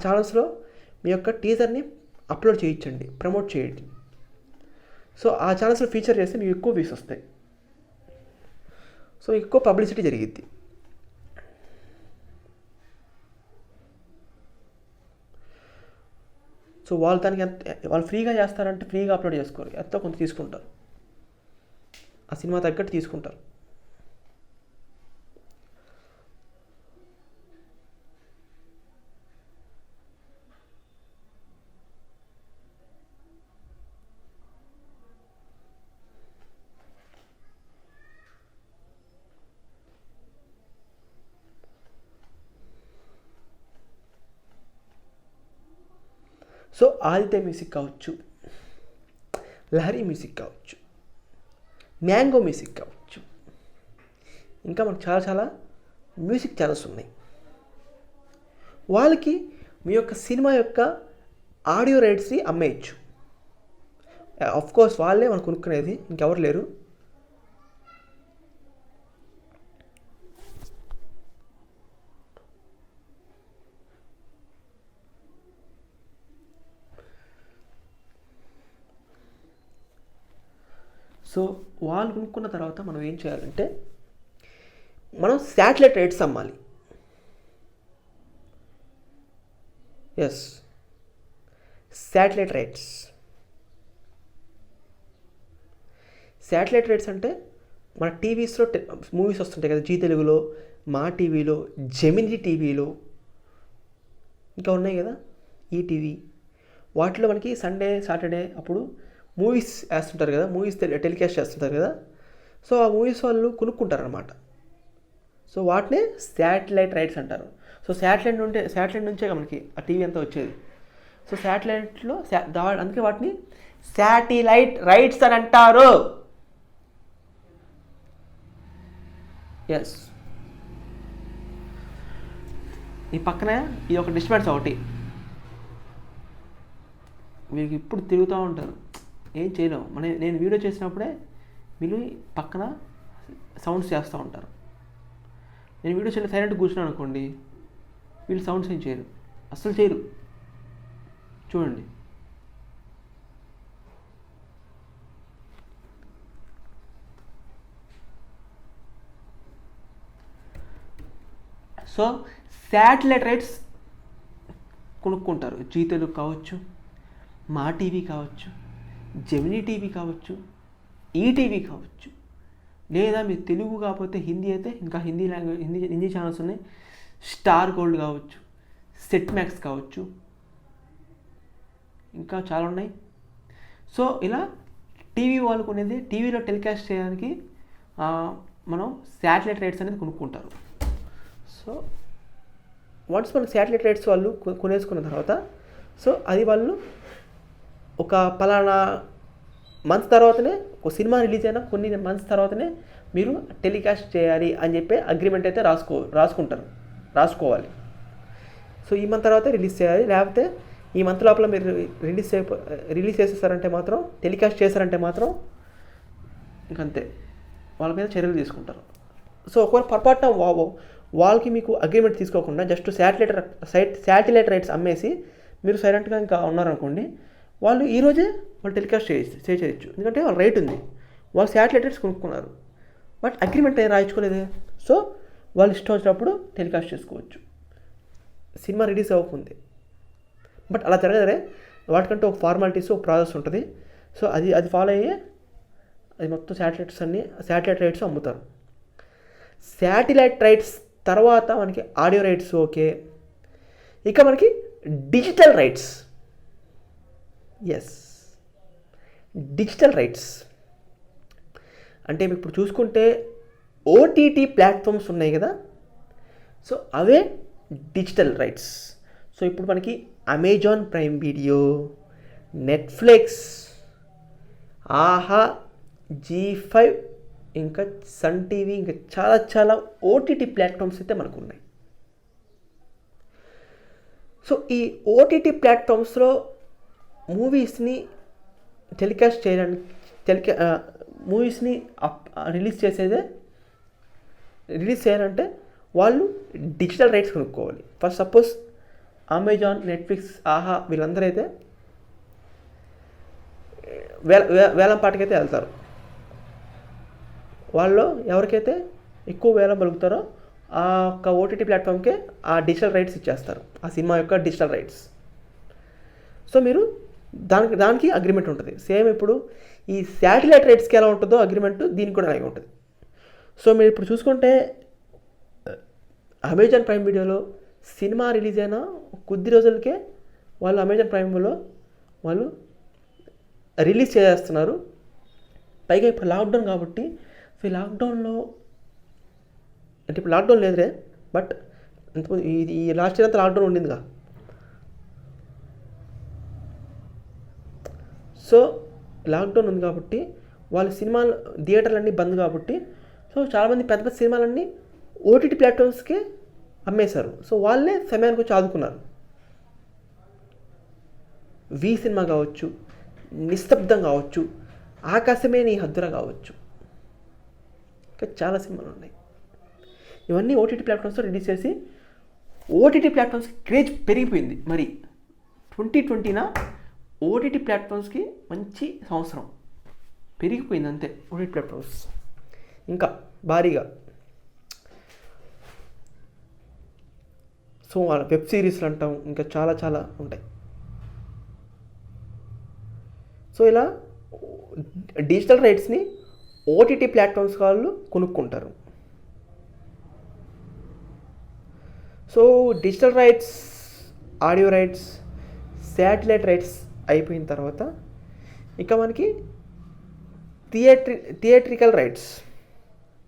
ఛానల్స్లో మీ యొక్క టీజర్ని అప్లోడ్ చేయించండి, ప్రమోట్ చేయండి. సో ఆ ఛానల్స్లో ఫీచర్ చేస్తే మీకు ఎక్కువ వ్యూస్ వస్తాయి, సో ఎక్కువ పబ్లిసిటీ జరిగిద్ది. సో వాళ్ళు ఫ్రీగా చేస్తారంటే ఫ్రీగా అప్లోడ్ చేసుకోరు, ఎంతో కొంత తీసుకుంటారు, ఆ సినిమా తగ్గట్టు తీసుకుంటారు. సో ఆదిత్య మ్యూజిక్ కావచ్చు, లహరి మ్యూజిక్ కావచ్చు, మ్యాంగో మ్యూజిక్ కావచ్చు, ఇంకా మనకు చాలా చాలా మ్యూజిక్ ఛానల్స్ ఉన్నాయి. వాళ్ళకి మీ యొక్క సినిమా యొక్క ఆడియో రైట్స్ని అమ్మేయచ్చు. ఆఫ్కోర్స్ వాళ్ళే మనం కొనుక్కునేది, ఇంకెవరు లేరు. సో వాళ్ళు కొనుక్కున్న తర్వాత మనం ఏం చేయాలంటే మనం శాటిలైట్ రైట్స్ అమ్మాలి. శాటిలైట్ రైట్స్ శాటిలైట్ రైట్స్ అంటే మన టీవీస్లో మూవీస్ వస్తుంటాయి కదా, జీ తెలుగులో, మా టీవీలో, జెమినీ టీవీలో, ఇంకా ఉన్నాయి కదా ఈటీవీ, వాటిలో మనకి సండే సాటర్డే అప్పుడు మూవీస్ వేస్తుంటారు కదా, మూవీస్ టెలికాస్ట్ చేస్తుంటారు కదా. సో ఆ మూవీస్ వాళ్ళు కొనుక్కుంటారు అనమాట. సో వాటినే శాటిలైట్ రైట్స్ అంటారు. సో శాటిలైట్ నుంచే మనకి ఆ టీవీ అంతా వచ్చేది. సో శాటిలైట్లో అందుకే వాటిని శాటిలైట్ రైట్స్ అని అంటారు. ఎస్. ఈ పక్కన ఇది ఒక డిస్టర్బెన్స్ ఒకటి, మీకు ఇప్పుడు తిరుగుతూ ఉంటారు, ఏం చేయలేము. నేను వీడియో చేసినప్పుడే వీళ్ళు పక్కన సౌండ్స్ చేస్తూ ఉంటారు. నేను వీడియో చేయడం సైలెంట్గా కూర్చున్నాను అనుకోండి, వీళ్ళు సౌండ్స్ ఏం చేయరు, అస్సలు చేయరు. చూడండి. సో శాటిలైట్ రైట్స్ కొనుక్కుంటారు. జీ తెలుగు కావచ్చు, మా టీవీ కావచ్చు, జెమినీ టీవీ కావచ్చు, ఈటీవీ కావచ్చు, లేదా మీరు తెలుగు కాకపోతే హిందీ అయితే ఇంకా హిందీ లాంగ్వేజ్ హిందీ ఛానల్స్ ఉన్నాయి. స్టార్ గోల్డ్ కావచ్చు, సెట్ మ్యాక్స్ కావచ్చు, ఇంకా చాలా ఉన్నాయి. సో ఇలా టీవీ వాళ్ళు కొనేది టీవీలో టెలికాస్ట్ చేయడానికి మనం శాటిలైట్ రైట్స్ అనేది కొనుక్కుంటారు. సో వన్స్ మన శాటిలైట్ రైట్స్ వాళ్ళు కొనేసుకున్న తర్వాత, సో అది వాళ్ళు ఒక పలానా మంత్స్ తర్వాతనే, ఒక సినిమా రిలీజ్ అయినా కొన్ని మంత్స్ తర్వాతనే మీరు టెలికాస్ట్ చేయాలి అని చెప్పి అగ్రిమెంట్ అయితే రాసుకోవాలి. సో ఈ మంత్ తర్వాత రిలీజ్ చేయాలి, లేకపోతే ఈ మంత్ లోపల మీరు రిలీజ్ చేసేసారంటే మాత్రం, టెలికాస్ట్ చేశారంటే మాత్రం ఇంకంతే, వాళ్ళ మీద చర్యలు తీసుకుంటారు. సో ఒకవేళ పొరపాటున వాళ్ళకి మీకు అగ్రిమెంట్ తీసుకోకుండా జస్ట్ శాటిలైట్ రైట్స్ అమ్మేసి మీరు సైలెంట్గా ఇంకా ఉన్నారనుకోండి, వాళ్ళు ఈరోజే వాళ్ళు టెలికాస్ట్ చేయొచ్చు. ఎందుకంటే వాళ్ళ రైట్ ఉంది, వాళ్ళు శాటిలైట్ రైట్స్ కొనుక్కున్నారు, బట్ అగ్రిమెంట్ ఏం రాయించుకోలేదే. సో వాళ్ళు ఇష్టం వచ్చినప్పుడు టెలికాస్ట్ చేసుకోవచ్చు, సినిమా రిలీజ్ అవ్వకుంది. బట్ అలా జరగదరే, వాటికంటే ఒక ఫార్మాలిటీస్, ఒక ప్రాసెస్ ఉంటుంది. సో అది ఫాలో అయ్యి అది మొత్తం శాటిలైట్ రైట్స్ అమ్ముతారు. శాటిలైట్ రైట్స్ తర్వాత మనకి ఆడియో రైట్స్ ఓకే, ఇక మనకి digital rights. Yes, digital rights అంటే ఇప్పుడు చూసుకుంటే ఓటీటీ ప్లాట్ఫామ్స్ ఉన్నాయి కదా, సో అవే డిజిటల్ రైట్స్. సో ఇప్పుడు మనకి అమెజాన్ ప్రైమ్ వీడియో, నెట్ఫ్లిక్స్, ఆహా, G5, ఇంకా సన్ టీవీ, ఇంకా చాలా చాలా ఓటీటీ ప్లాట్ఫామ్స్ అయితే మనకు ఉన్నాయి. సో ఈ ఓటీటీ ప్లాట్ఫామ్స్లో మూవీస్ని టెలికాస్ట్ చేయడానికి మూవీస్ని రిలీజ్ చేయాలంటే వాళ్ళు డిజిటల్ రైట్స్ కొనుక్కోవాలి. ఫర్ సపోజ్ అమెజాన్, నెట్ఫ్లిక్స్, ఆహా వీళ్ళందరూ అయితే వేలం పాటకైతే వెళ్తారు. వాళ్ళు ఎవరికైతే ఎక్కువ వేలం పలుకుతారో ఆ ఒక్క ఓటీటీ ప్లాట్ఫామ్కే ఆ డిజిటల్ రైట్స్ ఇచ్చేస్తారు, ఆ సినిమా యొక్క డిజిటల్ రైట్స్. సో మీరు దానికి అగ్రిమెంట్ ఉంటుంది. సేమ్ ఇప్పుడు ఈ శాటిలైట్ రైట్స్కి ఎలా ఉంటుందో అగ్రిమెంట్ దీనికి కూడా అలాగే ఉంటుంది. సో మీరు ఇప్పుడు చూసుకుంటే అమెజాన్ ప్రైమ్ వీడియోలో సినిమా రిలీజ్ అయిన కొద్ది రోజులకే వాళ్ళు అమెజాన్ ప్రైమ్లో వాళ్ళు రిలీజ్ చేస్తున్నారు. పైగా ఇప్పుడు లాక్డౌన్ కాబట్టి, సో ఈ లాక్డౌన్లో అంటే ఇప్పుడు లాక్డౌన్ లేదురే, బట్ ఈ లాస్ట్ ఇయర్ అంతా లాక్డౌన్ ఉండిందిగా. సో లాక్డౌన్ ఉంది కాబట్టి వాళ్ళ సినిమాలు థియేటర్లన్నీ బంద్ కాబట్టి, సో చాలామంది పెద్ద పెద్ద సినిమాలన్నీ ఓటీటీ ప్లాట్ఫామ్స్కి అమ్మేశారు. సో వాళ్ళే సమయానికి వచ్చి ఆదుకున్నారు. వి సినిమా కావచ్చు, నిశ్శబ్దం కావచ్చు, ఆకాశమే నీ హద్దురా కావచ్చు, ఇంకా చాలా సినిమాలు ఉన్నాయి. ఇవన్నీ ఓటీటీ ప్లాట్ఫామ్స్లో రిలీజ్ చేసి ఓటీటీ ప్లాట్ఫామ్స్కి క్రేజ్ పెరిగిపోయింది. మరి 2020 ఓటీటీ ప్లాట్ఫామ్స్కి మంచి సంవత్సరం పెరిగిపోయింది అంతే. ఓటీటీ ప్లాట్ఫామ్స్ ఇంకా భారీగా. సో వాళ్ళ వెబ్ సిరీస్లు అంటాం, ఇంకా చాలా చాలా ఉంటాయి. సో ఇలా డిజిటల్ రైట్స్ని ఓటీటీ ప్లాట్ఫామ్స్ వాళ్ళు కొనుక్కుంటారు. So digital rights, audio rights, satellite rights అయిపోయిన తర్వాత ఇక మనకి థియేట్రికల్ రైట్స్,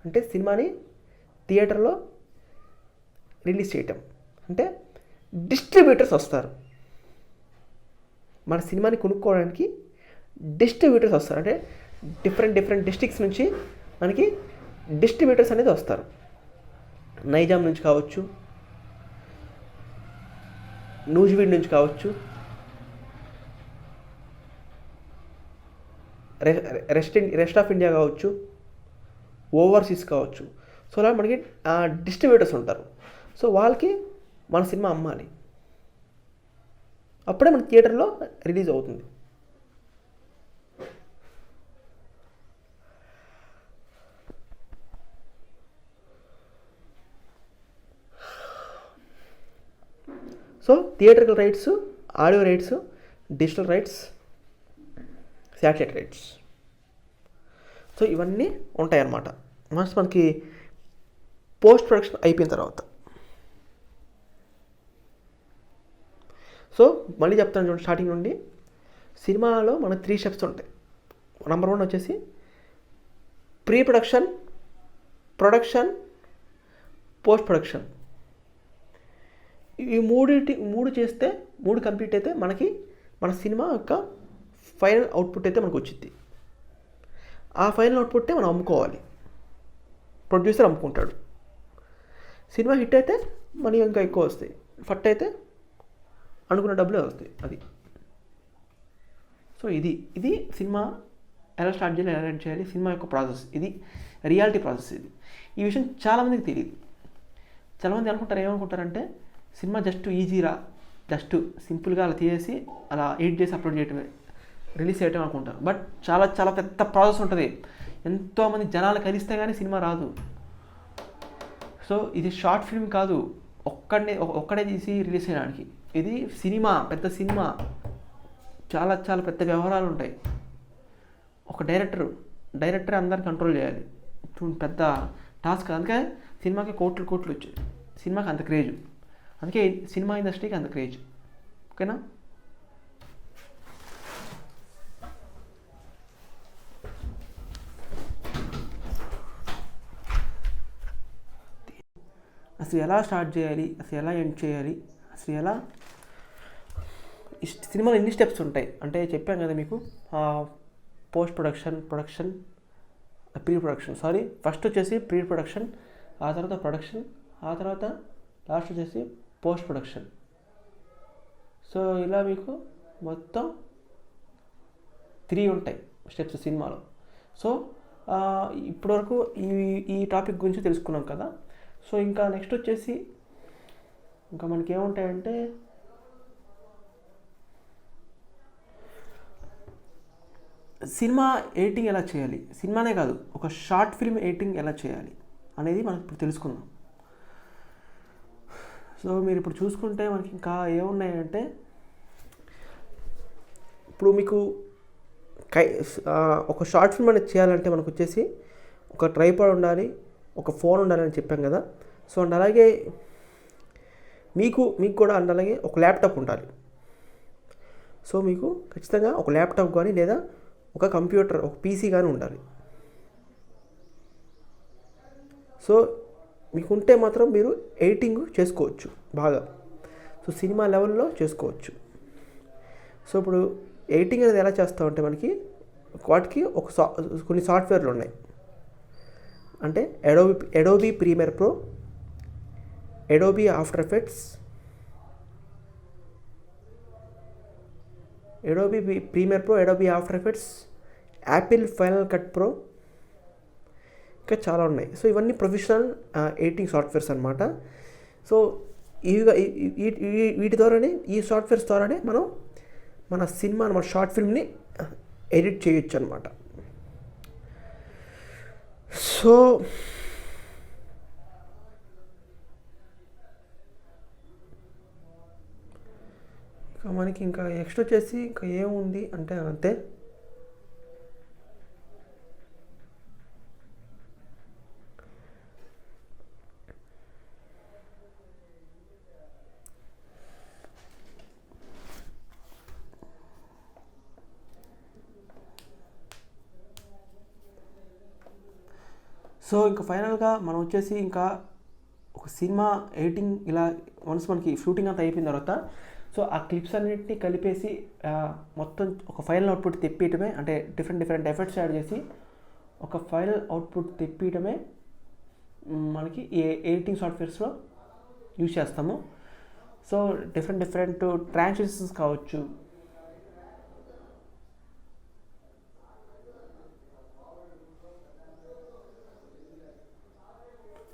అంటే సినిమాని థియేటర్లో రిలీజ్ చేయటం. అంటే డిస్ట్రిబ్యూటర్స్ వస్తారు, మన సినిమాని కొనుక్కోవడానికి డిస్ట్రిబ్యూటర్స్ వస్తారు. అంటే డిఫరెంట్ డిస్ట్రిక్ట్స్ నుంచి మనకి డిస్ట్రిబ్యూటర్స్ అనేది వస్తారు. నైజాం నుంచి కావచ్చు, నూజివీడ్ నుంచి కావచ్చు, రెస్ట్ ఆఫ్ ఇండియా కావచ్చు, ఓవర్సీస్ కావచ్చు. సో అలా మనకి డిస్ట్రిబ్యూటర్స్ ఉంటారు. సో వాళ్ళకి మన సినిమా అమ్మాలి, అప్పుడే మన థియేటర్లో రిలీజ్ అవుతుంది. So theatrical rights, audio rights, digital rights, satellite rights, so ఇవన్నీ ఉంటాయన్నమాట మనకి పోస్ట్ ప్రొడక్షన్ అయిపోయిన తర్వాత. సో మళ్ళీ చెప్తాను చూడండి, స్టార్టింగ్ నుండి సినిమాలో మనకు 3 స్టెప్స్ ఉంటాయి. నెంబర్ 1 వచ్చేసి pre production, production, post production. ఈ మూడు చేస్తే, 3 కంప్లీట్ అయితే మనకి మన సినిమా యొక్క ఫైనల్ అవుట్పుట్ అయితే మనకు వచ్చింది. ఆ ఫైనల్ అవుట్పుట్టే మనం అమ్ముకోవాలి, ప్రొడ్యూసర్ అమ్ముకుంటాడు. సినిమా హిట్ అయితే మనీ ఇంకా ఎక్కువ వస్తాయి, ఫట్ అయితే అనుకున్న డబ్బులే వస్తాయి. అది సో ఇది సినిమా ఎలా స్టార్ట్ చేయాలి, ఎలా ఎండ్ చేయాలి, సినిమా యొక్క ప్రాసెస్. ఇది రియాలిటీ ప్రాసెస్. ఈ విషయం చాలామందికి తెలియదు. చాలామంది ఏమనుకుంటారంటే సినిమా జస్ట్ ఈజీరా, జస్ట్ సింపుల్గా అలా తీసేసి అలా ఎడిట్ చేసి అప్లోడ్ చేయటమే, రిలీజ్ చేయటం అనుకుంటారు. బట్ చాలా చాలా పెద్ద ప్రాసెస్ ఉంటుంది. ఎంతోమంది జనాలు కలిస్తే కానీ సినిమా రాదు. సో ఇది షార్ట్ ఫిల్మ్ కాదు, ఒక్కడే తీసి రిలీజ్ చేయడానికి. ఇది సినిమా, పెద్ద సినిమా, చాలా చాలా పెద్ద వ్యవహారాలు ఉంటాయి. ఒక డైరెక్టర్ అందరిని కంట్రోల్ చేయాలి, పెద్ద టాస్క్. అందుకే సినిమాకి కోట్లు వచ్చాయి, సినిమాకి అంత క్రేజ్. అందుకే సినిమా ఇండస్ట్రీకి అంత క్రేజ్. ఓకేనా? అసలు ఎలా స్టార్ట్ చేయాలి, అసలు ఎలా ఎండ్ చేయాలి, అసలు ఎలా సినిమాలో ఎన్ని స్టెప్స్ ఉంటాయి అంటే చెప్పాను కదా మీకు. Post production, pre production, first వచ్చేసి ప్రీ ప్రొడక్షన్, ఆ తర్వాత ప్రొడక్షన్, ఆ తర్వాత లాస్ట్ వచ్చేసి పోస్ట్ ప్రొడక్షన్. సో ఇలా మీకు మొత్తం 3 ఉంటాయి స్టెప్స్ సినిమాలో. సో ఇప్పటివరకు ఈ టాపిక్ గురించి తెలుసుకున్నాం కదా. సో ఇంకా నెక్స్ట్ వచ్చేసి ఇంకా మనకి ఏముంటాయంటే సినిమా ఎడిటింగ్ ఎలా చేయాలి, సినిమానే కాదు ఒక షార్ట్ ఫిల్మ్ ఎడిటింగ్ ఎలా చేయాలి అనేది మనం ఇప్పుడు తెలుసుకుందాం. సో మీరు ఇప్పుడు చూసుకుంటే మనకి ఇంకా ఏమున్నాయంటే, ఇప్పుడు మీకు ఒక షార్ట్ ఫిల్మ్ అనేది చేయాలంటే మనకు వచ్చేసి ఒక ట్రైపాడ్ ఉండాలి, ఒక ఫోన్ ఉండాలని చెప్పాం కదా. సో అండ్ అలాగే మీకు కూడా అండ్ అలాగే ఒక ల్యాప్టాప్ ఉండాలి. సో మీకు ఖచ్చితంగా ఒక ల్యాప్టాప్ కానీ లేదా ఒక కంప్యూటర్, ఒక పీసీ కానీ ఉండాలి. సో మీకు ఉంటే మాత్రం మీరు ఎడిటింగ్ చేసుకోవచ్చు బాగా. సో సినిమా లెవెల్లో చేసుకోవచ్చు. సో ఇప్పుడు ఎడిటింగ్ అనేది ఎలా చేస్తామంటే మనకి వాటికి కొన్ని సాఫ్ట్వేర్లు ఉన్నాయి. అంటే Adobe Premiere Pro, Adobe After Effects, Adobe Premiere Pro, Adobe After Effects, Apple Final Cut Pro, ఇంకా చాలా ఉన్నాయి. సో ఇవన్నీ ప్రొఫెషనల్ ఎడిటింగ్ సాఫ్ట్వేర్స్ అనమాట. సో వీటి ద్వారానే, ఈ సాఫ్ట్వేర్స్ ద్వారానే మనం మన షార్ట్ ఫిల్మ్ని ఎడిట్ చేయొచ్చు అనమాట. సో మనకి ఇంకా నెక్స్ట్ వచ్చేసి ఇంకా ఏముంది అంటే అంతే. సో ఇంకా ఫైనల్గా మనం వచ్చేసి ఇంకా ఒక సినిమా ఎడిటింగ్ ఇలా వన్స్ మనకి షూటింగ్ అంతా అయిపోయిన తర్వాత సో ఆ క్లిప్స్ అన్నింటినీ కలిపేసి మొత్తం ఒక ఫైనల్ అవుట్పుట్ తెప్పియటమే, అంటే డిఫరెంట్ ఎఫర్ట్స్ యాడ్ చేసి ఒక ఫైనల్ అవుట్పుట్ తెప్పియటమే మనకి ఎడిటింగ్ సాఫ్ట్వేర్స్లో యూజ్ చేస్తాము. సో డిఫరెంట్ ట్రాన్సిషన్స్ కావచ్చు,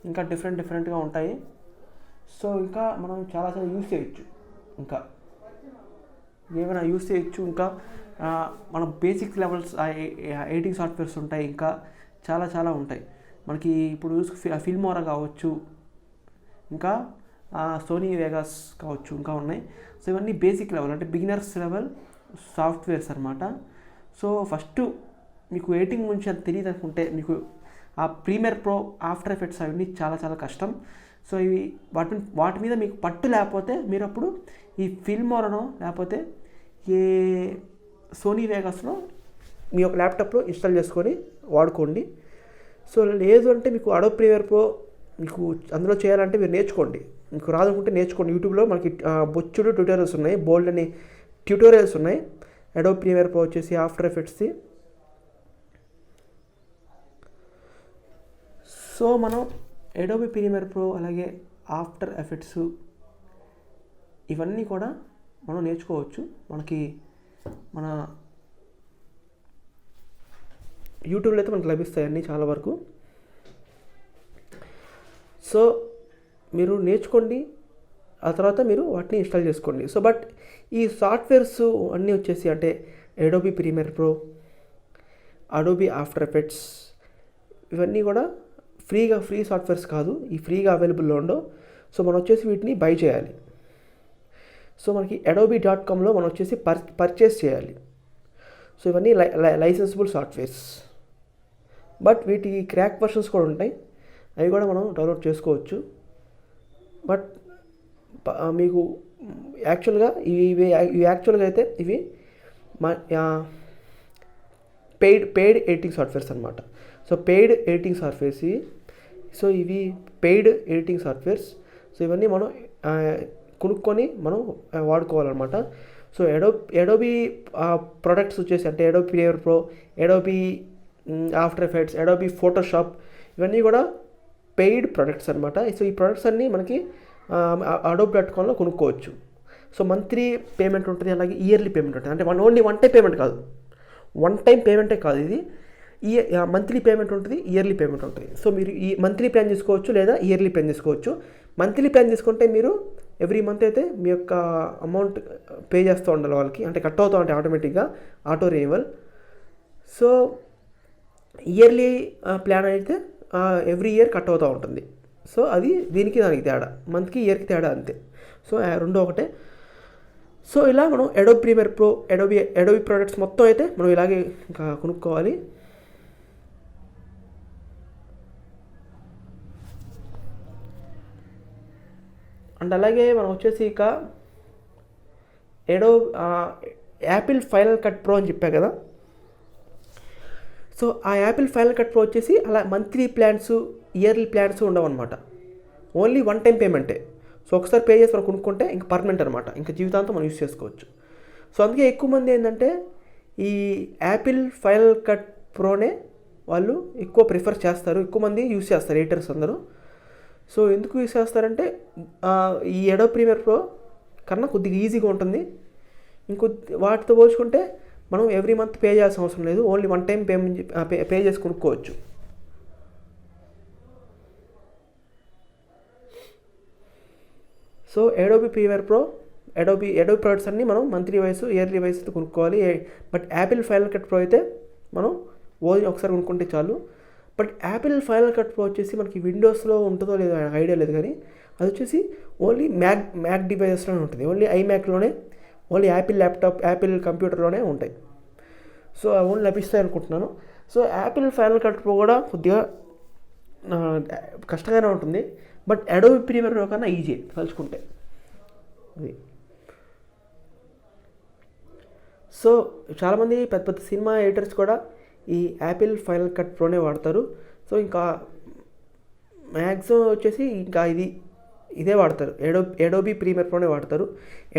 ఇంకా డిఫరెంట్గా ఉంటాయి. సో ఇంకా మనం చాలాసార్లు యూజ్ చేయొచ్చు, ఇంకా ఏమైనా యూజ్ చేయొచ్చు. ఇంకా మన బేసిక్ లెవెల్స్ ఎడిటింగ్ సాఫ్ట్వేర్స్ ఉంటాయి, ఇంకా చాలా ఉంటాయి మనకి. ఇప్పుడు ఫిల్మోరా కావచ్చు, ఇంకా సోనీ వేగాస్ కావచ్చు, ఇంకా ఉన్నాయి. సో ఇవన్నీ బేసిక్ లెవెల్, అంటే బిగినర్స్ లెవెల్ సాఫ్ట్వేర్స్ అనమాట. సో ఫస్ట్ మీకు ఎడిటింగ్ గురించి అంత తెలియదు అనుకుంటే మీకు ఆ ప్రీమియర్ ప్రో, ఆఫ్టర్ ఎఫెక్ట్స్ అవన్నీ చాలా కష్టం. సో ఇవి వాటి మీద మీకు పట్టు లేకపోతే మీరు అప్పుడు ఈ ఫిల్మోరానో లేకపోతే ఏ సోనీ వేగాస్లో మీ యొక్క ల్యాప్టాప్లో ఇన్స్టాల్ చేసుకొని వాడుకోండి. సో లేదు అంటే మీకు అడోబ్ ప్రీమియర్ ప్రో మీకు అందులో చేయాలంటే మీరు నేర్చుకోండి. మీకు రాదనుకుంటే నేర్చుకోండి. యూట్యూబ్లో మనకి బొచ్చుడు ట్యూటోరియల్స్ ఉన్నాయి, బోల్డ్ అని ట్యూటోరియల్స్ ఉన్నాయి. అడోబ్ ప్రీమియర్ ప్రో వచ్చేసి ఆఫ్టర్ ఎఫెక్ట్స్ది. సో మనం అడోబ్ ప్రీమియర్ ప్రో అలాగే ఆఫ్టర్ ఎఫెక్ట్స్ ఇవన్నీ కూడా మనం నేర్చుకోవచ్చు. మనకి మన యూట్యూబ్లో అయితే మనకు లభిస్తాయి అన్నీ చాలా వరకు. సో మీరు నేర్చుకోండి, ఆ తర్వాత మీరు వాటిని ఇన్స్టాల్ చేసుకోండి. సో బట్ ఈ సాఫ్ట్వేర్స్ అన్నీ వచ్చేసి అంటే Adobe Premiere Pro, Adobe After Effects ఇవన్నీ కూడా ఫ్రీ సాఫ్ట్వేర్స్ కాదు, ఈ ఫ్రీగా అవైలబుల్లో ఉండవు. సో మనం వచ్చేసి వీటిని బై చేయాలి. సో మనకి adobe.comలో మనం వచ్చేసి పర్చేస్ చేయాలి. సో ఇవన్నీ లైసెన్సిబుల్ సాఫ్ట్వేర్స్. బట్ వీటి క్రాక్ వర్షన్స్ కూడా ఉంటాయి, అవి కూడా మనం డౌన్లోడ్ చేసుకోవచ్చు. బట్ మీకు యాక్చువల్గా ఇవి యాక్చువల్గా అయితే ఇవి పెయిడ్ ఎడిటింగ్ సాఫ్ట్వేర్స్ అనమాట. సో పెయిడ్ ఎడిటింగ్ సాఫ్ట్వేర్స్ ఇవి. సో ఇవి పెయిడ్ ఎడిటింగ్ సాఫ్ట్వేర్స్. సో ఇవన్నీ మనం కొనుక్కొని మనం వాడుకోవాలన్నమాట. సో అడోబీ ప్రొడక్ట్స్ వచ్చేసి అంటే Adobe Premiere Pro, Adobe After Effects, Adobe Photoshop ఇవన్నీ కూడా పెయిడ్ ప్రొడక్ట్స్ అనమాట. సో ఈ ప్రొడక్ట్స్ అన్నీ మనకి adobe.comలో కొనుక్కోవచ్చు. సో మంత్లీ పేమెంట్ ఉంటుంది, అలాగే ఇయర్లీ పేమెంట్ ఉంటుంది. అంటే ఓన్లీ వన్ టైం పేమెంట్ కాదు, వన్ టైం పేమెంటే కాదు ఇది. మంత్లీ పేమెంట్ ఉంటుంది, ఇయర్లీ పేమెంట్ ఉంటుంది. సో మీరు ఈ మంత్లీ ప్లాన్ తీసుకోవచ్చు లేదా ఇయర్లీ ప్లాన్ తీసుకోవచ్చు. మంత్లీ ప్లాన్ తీసుకుంటే మీరు ఎవ్రీ మంత్ అయితే మీ యొక్క అమౌంట్ పే చేస్తూ ఉండాలి వాళ్ళకి, అంటే కట్ అవుతూ ఉంటాయి ఆటోమేటిక్గా, auto renewal. So yearly plan అయితే ఎవ్రీ ఇయర్ కట్ అవుతూ ఉంటుంది. సో అది దీనికి దానికి తేడా, మంత్కి ఇయర్కి తేడా అంతే. సో రెండు ఒకటే. సో ఇలా మనం Adobe Premiere Pro, Adobe products మొత్తం అయితే మనం ఇలాగే ఇంకా కొనుక్కోవాలి. అండ్ అలాగే మనం వచ్చేసి ఇక యాపిల్ ఫైనల్ కట్ ప్రో అని చెప్పా కదా. సో ఆ యాపిల్ ఫైనల్ కట్ ప్రో వచ్చేసి అలా మంత్లీ ప్లాన్స్, ఇయర్లీ ప్లాన్స్ ఉండవన్నమాట. ఓన్లీ వన్ టైం పేమెంటే. సో ఒకసారి పే చేసి మనం కొనుక్కుంటే ఇంకా పర్మనెంట్ అనమాట, ఇంకా జీవితాంతం మనం యూస్ చేసుకోవచ్చు. సో అందుకే ఎక్కువ మంది ఏంటంటే ఈ యాపిల్ ఫైనల్ కట్ ప్రోనే వాళ్ళు ఎక్కువ ప్రిఫర్ చేస్తారు, ఎక్కువ మంది యూస్ చేస్తారు ఎడిటర్స్ అందరూ. సో ఎందుకు యూస్ చేస్తారంటే ఈ అడోబ్ ప్రీమియర్ ప్రో కన్నా కొద్దిగా ఈజీగా ఉంటుంది. వాటితో పోల్చుకుంటే మనం ఎవ్రీ మంత్ పే చేయాల్సిన అవసరం లేదు, ఓన్లీ వన్ టైం పే చేసి కొనుక్కోవచ్చు. So Adobe Premiere Pro, Adobe products అన్నీ మనం మంత్లీ వైస్, ఇయర్లీ వైస్ అయితే కొనుక్కోవాలి. But Apple Final Cut Pro అయితే మనం ఓన్లీ ఒకసారి కొనుక్కుంటే చాలు. But Apple Final Cut Pro వచ్చేసి మనకి విండోస్లో ఉంటుందో లేదో ఐడియా లేదు, కానీ అది వచ్చేసి ఓన్లీ మ్యాక్ డివైజెస్లోనే ఉంటుంది, ఓన్లీ ఐమ్యాక్లోనే, ఓన్లీ యాపిల్ ల్యాప్టాప్, యాపిల్ కంప్యూటర్లోనే ఉంటాయి. సో ఓన్లీ లభిస్తాయి అనుకుంటున్నాను. So Apple Final Cut Pro కూడా కొద్దిగా కష్టంగానే ఉంటుంది, బట్ అడోబ్ ప్రీమియర్ ప్రో కన్నా ఈజీ తలుచుకుంటే అది. సో చాలామంది పెద్ద పెద్ద సినిమా ఎడిటర్స్ కూడా ఈ యాపిల్ ఫైనల్ కట్ ప్రోనే వాడతారు. సో ఇంకా మ్యాక్సిమం వచ్చేసి ఇంకా ఇదే వాడతారు, ఎడోబీ ప్రీమియర్ ప్రోనే వాడతారు.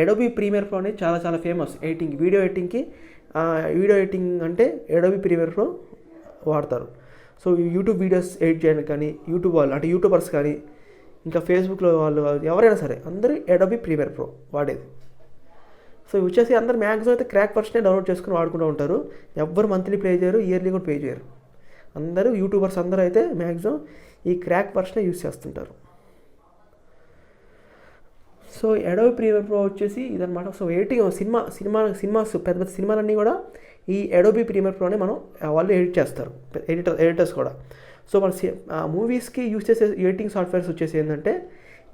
ఎడోబీ ప్రీమియర్ ప్రో అనేది చాలా చాలా ఫేమస్ వీడియో ఎడిటింగ్ అంటే ఎడోబీ ప్రీమియర్ ప్రో వాడతారు. సో యూట్యూబ్ వీడియోస్ ఎడిట్ చేయడానికి కానీ, యూట్యూబ్ వాళ్ళు అంటే యూట్యూబర్స్ కానీ, ఇంకా ఫేస్బుక్లో వాళ్ళు ఎవరైనా సరే అందరూ ఎడోబీ ప్రీమియర్ ప్రో వాడేది. సో ఇవి వచ్చేసి అందరు మ్యాక్సిమం అయితే క్రాక్ వర్షనే డౌన్లోడ్ చేసుకుని వాడుకుంటూ ఉంటారు. ఎవ్వరు మంత్లీ పే చేయరు, ఇయర్లీ కూడా పే చేయరు. అందరూ యూట్యూబర్స్ అందరూ అయితే మ్యాక్సిమం ఈ క్రాక్ వర్షనే యూస్ చేస్తుంటారు. సో ఎడోబీ ప్రీమియర్ ప్రో వచ్చేసి ఇదనమాట. సో ఎడిటింగ్ సినిమాస్ పెద్ద పెద్ద సినిమాలన్నీ కూడా ఈ ఎడోబీ ప్రీమియర్ ప్రోనే వాళ్ళు ఎడిట్ చేస్తారు, ఎడిటర్స్ కూడా. సో మన మూవీస్కి యూస్ చేసే ఎడిటింగ్ సాఫ్ట్వేర్స్ వచ్చేసి ఏంటంటే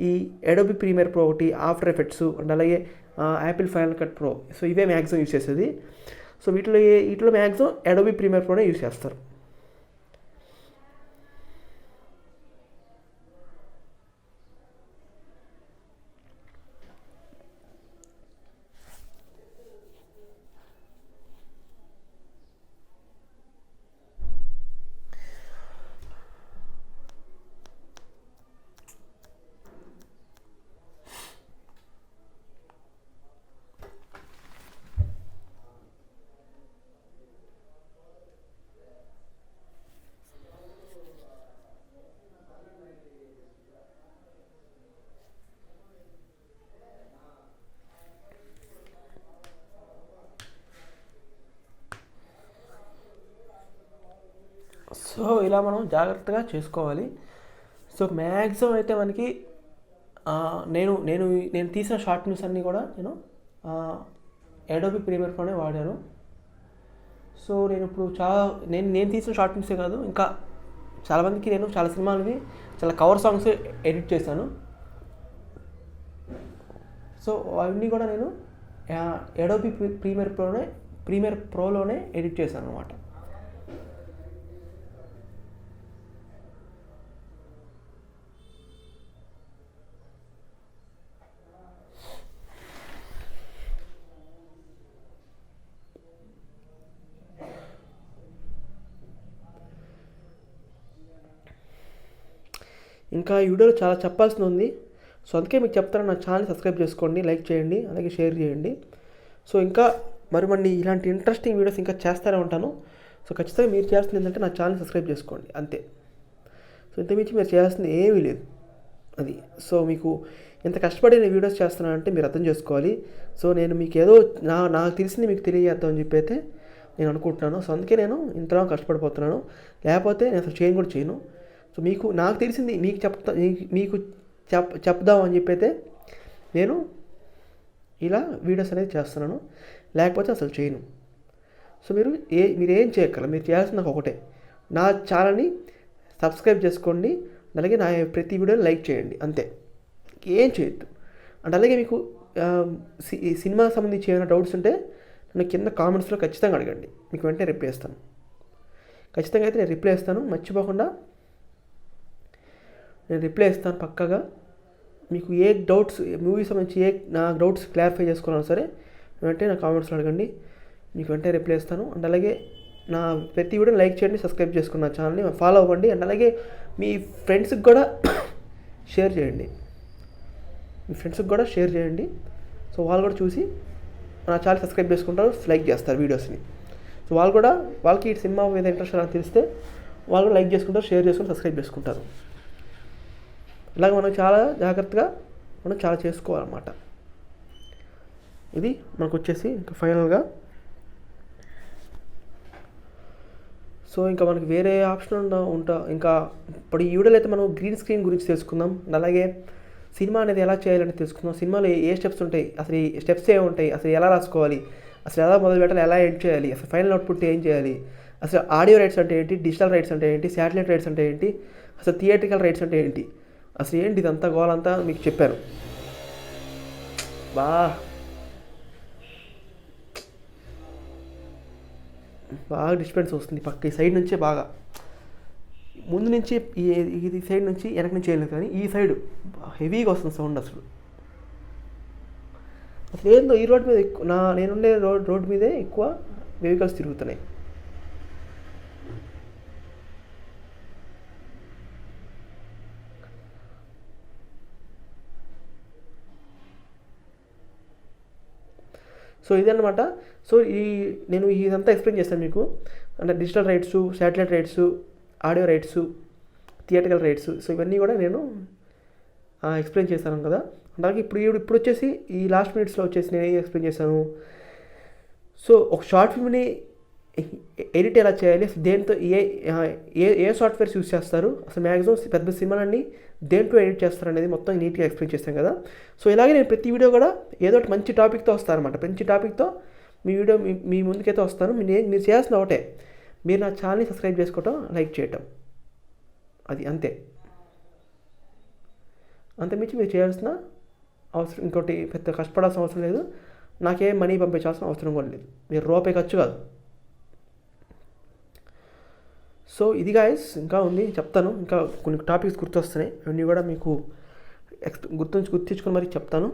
ఈ ఎడోబీ ప్రీమియర్ ప్రో ఒకటి, ఆఫ్టర్ ఎఫెక్ట్స్ అండ్ అలాగే Apple Final Cut pro. So ఇవే మ్యాక్సిమం యూస్ చేసేది. సో వీటిలో మ్యాక్సిమం ఎడోబీ ప్రీమియర్ ప్రోనే యూస్ చేస్తారు. సో ఇలా మనం జాగ్రత్తగా చేసుకోవాలి. సో మ్యాక్సిమం అయితే మనకి నేను తీసిన షార్ట్ న్యూస్ అన్నీ కూడా నేను ఎడోబీ ప్రీమియర్ ప్రోనే వాడాను. సో నేను ఇప్పుడు నేను తీసిన షార్ట్ న్యూసే కాదు, ఇంకా చాలామందికి నేను చాలా సినిమాలవి చాలా కవర్ సాంగ్స్ ఎడిట్ చేశాను. సో అవన్నీ కూడా నేను ఎడోబీ ప్రీమియర్ ప్రోలోనే ఎడిట్ చేశాను అనమాట. ఇంకా ఈ వీడియోలో చాలా చెప్పాల్సింది ఉంది. సో అందుకే మీకు చెప్తాను, నా ఛానల్ సబ్స్క్రైబ్ చేసుకోండి, లైక్ చేయండి, అలాగే షేర్ చేయండి. సో ఇంకా మరి ఇలాంటి ఇంట్రెస్టింగ్ వీడియోస్ ఇంకా చేస్తూనే ఉంటాను. సో ఖచ్చితంగా మీరు చేయాల్సింది ఏంటంటే నా ఛానల్ సబ్స్క్రైబ్ చేసుకోండి అంతే. సో ఇంతకుమించి మీరు చేయాల్సింది ఏమీ లేదు అది. సో మీకు ఎంత కష్టపడి నేను వీడియోస్ చేస్తున్నానంటే మీరు అర్థం చేసుకోవాలి. సో నేను మీకు ఏదో నాకు తెలిసింది మీకు తెలియజేద్దాం అని చెప్పి అయితే నేను అనుకుంటున్నాను. సో అందుకే నేను ఇంతలా కష్టపడిపోతున్నాను, లేకపోతే నేను అసలు కూడా చేయను. సో నాకు తెలిసింది మీకు చెప్దాం అని చెప్పి అయితే నేను ఇలా వీడియోస్ అనేది చేస్తున్నాను, లేకపోతే అసలు చేయను. సో మీరు ఏం చేయక్కర్లేదు, మీరు చేయాల్సింది నాకు ఒకటే, నా ఛానల్ని సబ్స్క్రైబ్ చేసుకోండి, అలాగే నా ప్రతి వీడియోని లైక్ చేయండి అంతే, ఏం చేయొద్దు. అండ్ అలాగే మీకు సినిమా సంబంధించి ఏమైనా డౌట్స్ ఉంటే నన్ను కింద కామెంట్స్లో ఖచ్చితంగా అడగండి, మీకు వెంటనే రిప్లై ఇస్తాను. ఖచ్చితంగా అయితే నేను రిప్లై ఇస్తాను, మర్చిపోకుండా నేను రిప్లై ఇస్తాను పక్కాగా. మీకు ఏ డౌట్స్ మూవీ సంబంధించి నా డౌట్స్ క్లారిఫై చేసుకోవాలన్నా సరే వెంటనే నా కామెంట్స్లో అడగండి, మీకు వెంటనే రిప్లై ఇస్తాను. అండ్ అలాగే నా ప్రతి వీడియోని లైక్ చేయండి, సబ్స్క్రైబ్ చేసుకున్న నా ఛానల్ని ఫాలో అవ్వండి. అండ్ అలాగే మీ ఫ్రెండ్స్కి కూడా షేర్ చేయండి, సో వాళ్ళు కూడా చూసి నా ఛానల్ సబ్స్క్రైబ్ చేసుకుంటారు, లైక్ చేస్తారు వీడియోస్ని. సో వాళ్ళకి ఈ సినిమా మీద ఇంట్రెస్ట్ అని తెలిస్తే వాళ్ళు కూడా లైక్ చేసుకుంటారు, షేర్ చేసుకుని సబ్స్క్రైబ్ చేసుకుంటారు. ఇలాగ మనం చాలా జాగ్రత్తగా చాలా చేసుకోవాలన్నమాట. ఇది మనకు వచ్చేసి ఇంకా ఫైనల్గా. సో ఇంకా మనకి వేరే ఆప్షన్ ఇంకా ఇప్పుడు ఈ వీడియోలో అయితే మనం గ్రీన్ స్క్రీన్ గురించి తెలుసుకుందాం, అలాగే సినిమా అనేది ఎలా చేయాలని తెలుసుకుందాం, సినిమాలో ఏ స్టెప్స్ ఉంటాయి, అసలు ఈ స్టెప్స్ ఏముంటాయి, అసలు ఎలా రాసుకోవాలి, అసలు ఎలా మొదలు పెట్టాలి, ఎలా ఎడిట్ చేయాలి, అసలు ఫైనల్ అవుట్పుట్ ఏం చేయాలి, అసలు ఆడియో రైట్స్ అంటే ఏంటి, డిజిటల్ రైట్స్ అంటే ఏంటి, శాటిలైట్ రైట్స్ అంటే ఏంటి, అసలు థియేట్రికల్ రైట్స్ అంటే ఏంటి, అసలు ఏంటి ఇదంతా గోలంతా మీకు చెప్పాను. బాగా డిస్టర్బెన్స్ వస్తుంది పక్క ఈ సైడ్ నుంచే, బాగా ముందు నుంచి ఇది సైడ్ నుంచి వెనక నుంచి వెళ్ళలేదు, కానీ ఈ సైడ్ హెవీగా వస్తుంది సౌండ్. అసలు ఏందో ఈ రోడ్ మీద ఎక్కువ నేనుండే రోడ్ మీదే ఎక్కువ వెహికల్స్ తిరుగుతున్నాయి. సో ఇదన్నమాట. సో నేను ఇదంతా ఎక్స్ప్లెయిన్ చేస్తాను మీకు, అంటే digital rights, satellite rights, audio rights, theatrical rights. So ఇవన్నీ కూడా నేను ఎక్స్ప్లెయిన్ చేశాను కదా. అలాగే ఇప్పుడు వచ్చేసి ఈ లాస్ట్ మినిట్స్లో వచ్చేసి నేను ఏం ఎక్స్ప్లెయిన్ చేశాను. సో ఒక షార్ట్ ఫిల్మ్ని ఎడిట్ ఎలా చేయాలి, దేంతో ఏ సాఫ్ట్వేర్స్ యూస్ చేస్తారు, అసలు మ్యాక్సిమం పెద్ద సినిమాలన్నీ దేంట్లో ఎడిట్ చేస్తారు అనేది మొత్తం నీట్గా ఎక్స్ప్లెయిన్ చేస్తాను కదా. సో ఇలాగే నేను ప్రతి వీడియో కూడా ఏదో ఒకటి మంచి టాపిక్తో వస్తాను అనమాట. మంచి టాపిక్తో మీ వీడియో మీ ముందుకైతే వస్తాను. మీరు చేయాల్సిన ఒకటే, మీరు నా ఛానల్ని సబ్స్క్రైబ్ చేసుకోవటం, లైక్ చేయటం, అది అంతే. అంతమించి మీరు చేయాల్సిన అవసరం ఇంకోటి పెద్ద కష్టపడాల్సిన అవసరం లేదు. నాకేం మనీ పంపించాల్సిన అవసరం కూడా లేదు. మీరు రూపాయి ఖర్చు కాదు. సో ఇది గాయస్, ఇంకా ఉంది చెప్తాను. ఇంకా కొన్ని టాపిక్స్ గుర్తొస్తున్నాయి, అవన్నీ కూడా మీకు గుర్తించుకొని మరి చెప్తాను.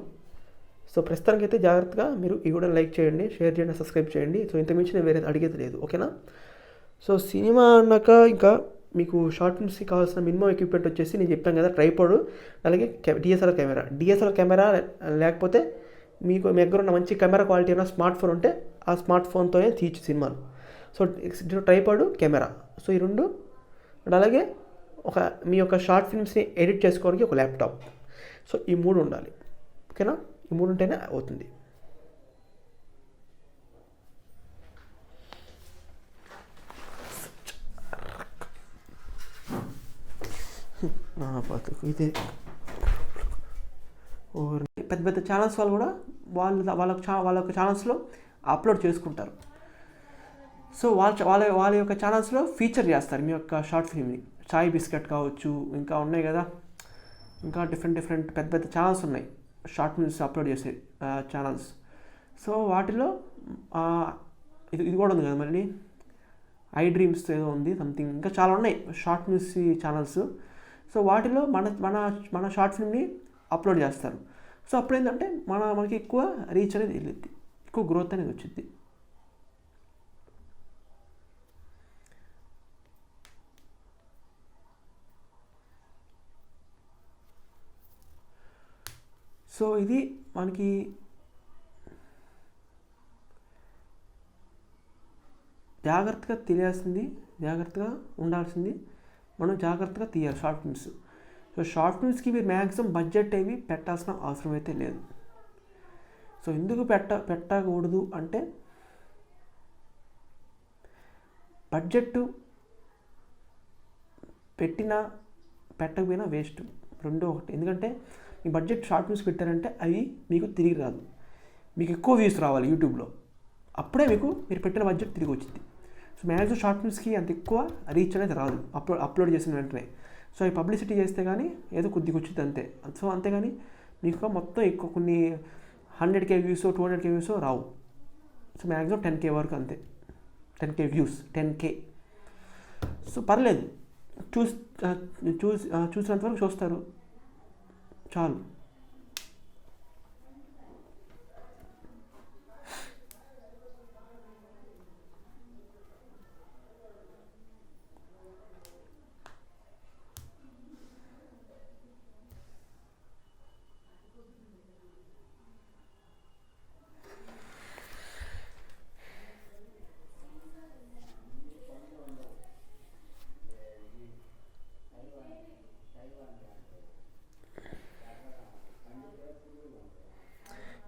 సో ప్రస్తుతానికైతే జాగ్రత్తగా మీరు ఈ వీడియోని లైక్ చేయండి, షేర్ చేయండి, సబ్స్క్రైబ్ చేయండి. సో ఇంతకుమించి నేను వేరే అడిగేది లేదు, ఓకేనా. సో సినిమా అన్నాక ఇంకా మీకు షార్ట్ ఫిల్మ్స్కి కావాల్సిన మినిమం ఎక్విప్మెంట్ వచ్చేసి నేను చెప్పాను కదా, ట్రైపాడ్, అలాగే డిఎస్ఎల్ఆర్ కెమెరా లేకపోతే మీ దగ్గర ఉన్న మంచి కెమెరా క్వాలిటీ ఉన్న స్మార్ట్ ఫోన్ ఉంటే ఆ స్మార్ట్ ఫోన్తోనే తీయచ్చు సినిమాలు. సో ట్రైపాడ్, కెమెరా, సో ఈ రెండు, అండ్ అలాగే మీ యొక్క షార్ట్ ఫిల్మ్స్ని ఎడిట్ చేసుకోవడానికి ఒక ల్యాప్టాప్. సో ఈ మూడు ఉండాలి, ఓకేనా. ఈ మూడు ఉంటేనే అవుతుంది. ఇది పెద్ద పెద్ద ఛానల్స్ వాళ్ళు కూడా వాళ్ళ ఛానల్స్లో అప్లోడ్ చేసుకుంటారు. సో వాళ్ళ యొక్క ఛానల్స్లో ఫీచర్ చేస్తారు మీ యొక్క షార్ట్ ఫిల్మ్ని. చాయ్ బిస్కెట్ కావచ్చు, ఇంకా ఉన్నాయి కదా, ఇంకా డిఫరెంట్ పెద్ద ఛానల్స్ ఉన్నాయి షార్ట్ ఫిల్మ్స్ అప్లోడ్ చేసే ఛానల్స్. సో వాటిలో ఇది కూడా ఉంది కదా, మళ్ళీ ఐ డ్రీమ్స్ ఏదో ఉంది సంథింగ్, ఇంకా చాలా ఉన్నాయి షార్ట్ ఫిల్మ్స్ ఛానల్స్. సో వాటిలో మన షార్ట్ ఫిల్మ్ని అప్లోడ్ చేస్తారు. సో అప్పుడు ఏంటంటే మనకి ఎక్కువ రీచ్ అనేది వెళ్ళిద్ది, ఎక్కువ గ్రోత్ అనేది వచ్చింది. సో ఇది మనకి జాగ్రత్తగా తెలియాల్సింది, జాగ్రత్తగా ఉండాల్సింది, మనం జాగ్రత్తగా తీయాలి షార్ట్ ఫిల్మ్స్. సో షార్ట్ ఫిల్మ్స్కి మీరు మ్యాక్సిమం బడ్జెట్ ఏవి పెట్టాల్సిన అవసరం అయితే లేదు. సో ఎందుకు పెట్టకూడదు అంటే, బడ్జెట్ పెట్టకపోయినా వేస్ట్, రెండో ఒకటి. ఎందుకంటే మీ బడ్జెట్ షార్ట్ ఫిల్మ్స్ పెట్టారంటే అవి మీకు తిరిగి రాదు. మీకు ఎక్కువ వ్యూస్ రావాలి యూట్యూబ్లో, అప్పుడే మీరు పెట్టిన బడ్జెట్ తిరిగి వచ్చింది. సో మ్యాక్సిమం షార్ట్ ఫిల్మ్స్కి అంత ఎక్కువ రీచ్ అనేది రాదు అప్లోడ్ చేసిన వెంటనే. సో అవి పబ్లిసిటీ చేస్తే కానీ ఏదో కొద్దిగా వచ్చింది అంతే. సో అంతేగాని మీకు మొత్తం ఎక్కువ కొన్ని 100K వ్యూస్ 200K వ్యూస్ రావు. సో మ్యాక్సిమం 10K వరకు అంతే, 10K వ్యూస్ 10K. సో పర్లేదు, చూసినంత వరకు చూస్తారు చాలు.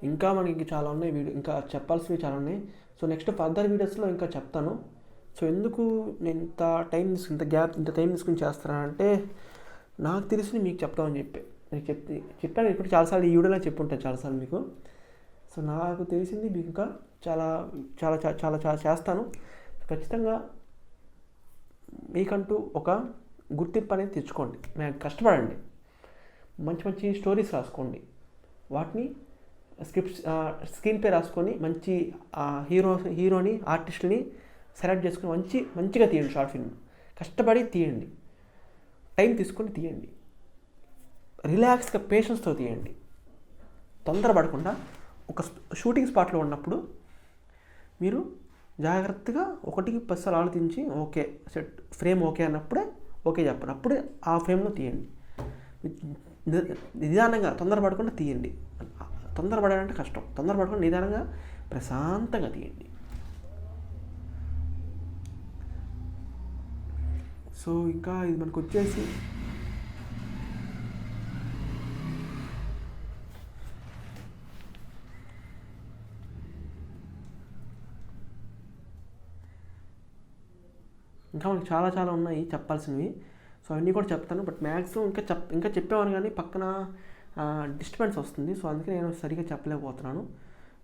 ఇంకా మనకి చాలా ఉన్నాయి ఇంకా చెప్పాల్సినవి చాలా ఉన్నాయి. సో నెక్స్ట్ ఫర్దర్ వీడియోస్లో ఇంకా చెప్తాను. సో ఎందుకు నేను ఇంత టైం తీసుకుని చేస్తానంటే, నాకు తెలిసి మీకు చెప్తామని చెప్పాను. ఇప్పుడు చాలాసార్లు ఈ వీడియోలో చెప్పుంటాను చాలాసార్లు మీకు. సో నాకు తెలిసింది మీకు ఇంకా చాలా చాలా చాలా చాలా చేస్తాను. ఖచ్చితంగా మీకంటూ ఒక గుర్తింపు అనేది తెచ్చుకోండి, కష్టపడండి, మంచి స్టోరీస్ రాసుకోండి, వాటిని స్క్రీన్ పే రాసుకొని మంచి హీరోని ఆర్టిస్ట్ని సెలెక్ట్ చేసుకుని మంచిగా తీయండి షార్ట్ ఫిల్మ్. కష్టపడి తీయండి, టైం తీసుకొని తీయండి, రిలాక్స్గా పేషెన్స్తో తీయండి. తొందరపడకుండా ఒక షూటింగ్ స్పాట్లో ఉన్నప్పుడు మీరు జాగ్రత్తగా 1-10 సార్లు ఆలోచించి ఓకే సెట్ ఫ్రేమ్ ఓకే అన్నప్పుడే ఓకే చెప్పండి. అప్పుడే ఆ ఫ్రేమ్లో తీయండి. నిదానంగా తొందరపడకుండా తీయండి. తొందరపడాలంటే కష్టం. తొందరపడకుండా నిదానంగా ప్రశాంతంగా తీయండి. సో ఇంకా ఇది మనకు వచ్చేసి ఇంకా మనకి చాలా చాలా ఉన్నాయి చెప్పాల్సినవి. సో అవన్నీ కూడా చెప్తాను, బట్ మ్యాక్సిమం ఇంకా చెప్పేవాను కానీ పక్కన డిస్టర్బెన్స్ వస్తుంది. సో అందుకే నేను సరిగ్గా చెప్పలేకపోతున్నాను.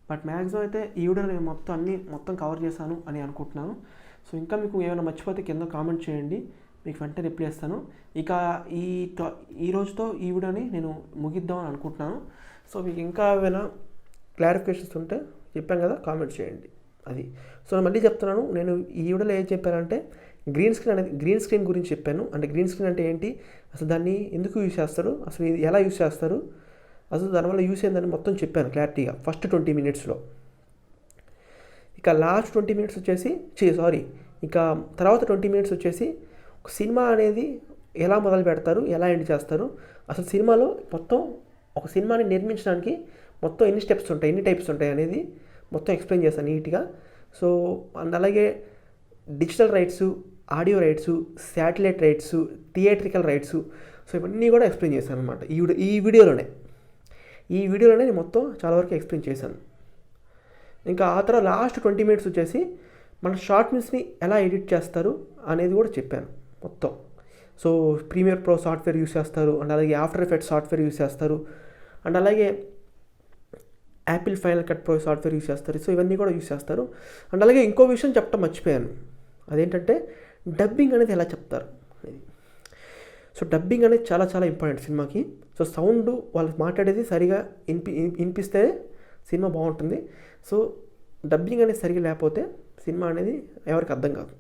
బట్ మ్యాక్సిమం అయితే ఈ వీడియో నేను మొత్తం కవర్ చేశాను అని అనుకుంటున్నాను. సో ఇంకా మీకు ఏమైనా మర్చిపోతే కింద కామెంట్ చేయండి, మీకు వెంటనే రిప్లై ఇస్తాను. ఇక ఈ రోజుతో ఈ వీడియోని నేను ముగిద్దామని అనుకుంటున్నాను. సో మీకు ఇంకా ఏమైనా క్లారిఫికేషన్స్ ఉంటే చెప్పాను కదా, కామెంట్ చేయండి. అది సో నేను మళ్ళీ చెప్తున్నాను, నేను ఈ వీడియోలో ఏం చెప్పానంటే గ్రీన్ స్క్రీన్ గురించి చెప్పాను. అంటే గ్రీన్ స్క్రీన్ అంటే ఏంటి, అసలు దాన్ని ఎందుకు యూజ్ చేస్తారు, అసలు ఇది ఎలా యూజ్ చేస్తారు, అసలు దానివల్ల యూజ్ అయిందని మొత్తం చెప్పాను క్లారిటీగా ఫస్ట్ 20 మినిట్స్లో. ఇక లాస్ట్ 20 మినిట్స్ వచ్చేసి ఇక తర్వాత 20 మినిట్స్ వచ్చేసి ఒక సినిమా అనేది ఎలా మొదలు పెడతారు, ఎలా ఎండ్ చేస్తారు, అసలు సినిమాలో మొత్తం ఒక సినిమాని నిర్మించడానికి మొత్తం ఎన్ని స్టెప్స్ ఉంటాయి, ఎన్ని టైప్స్ ఉంటాయి అనేది మొత్తం ఎక్స్ప్లెయిన్ చేస్తాను నీట్గా. సో అండ్ అలాగే digital rights, audio rights, satellite rights, theatrical rights, so ఇవన్నీ కూడా ఎక్స్ప్లెయిన్ చేశాను అనమాట ఈ వీడియోలోనే నేను మొత్తం చాలా వరకు ఎక్స్ప్లెయిన్ చేశాను. ఇంకా ఆ తర్వాత లాస్ట్ 20 మినిట్స్ వచ్చేసి మన షార్ట్ ఫిల్మ్స్ని ఎలా ఎడిట్ చేస్తారు అనేది కూడా చెప్పాను మొత్తం. So Premiere Pro software use చేస్తారు, అండ్ అలాగే ఆఫ్టర్ ఎఫెక్ట్స్ సాఫ్ట్వేర్ యూస్ చేస్తారు, అండ్ అలాగే Apple Final Cut pro software use చేస్తారు. సో ఇవన్నీ కూడా యూస్ చేస్తారు. అండ్ అలాగే ఇంకో విషయం చెప్పడం మర్చిపోయాను, అదేంటంటే డబ్బింగ్ అనేది ఎలా చెప్తారు. సో డబ్బింగ్ అనేది చాలా చాలా ఇంపార్టెంట్ సినిమాకి. సో సౌండ్ వాళ్ళు మాట్లాడేది సరిగా వినిపిస్తే సినిమా బాగుంటుంది. సో డబ్బింగ్ అనేది సరిగా లేకపోతే సినిమా అనేది ఎవరికి అర్థం కాదు.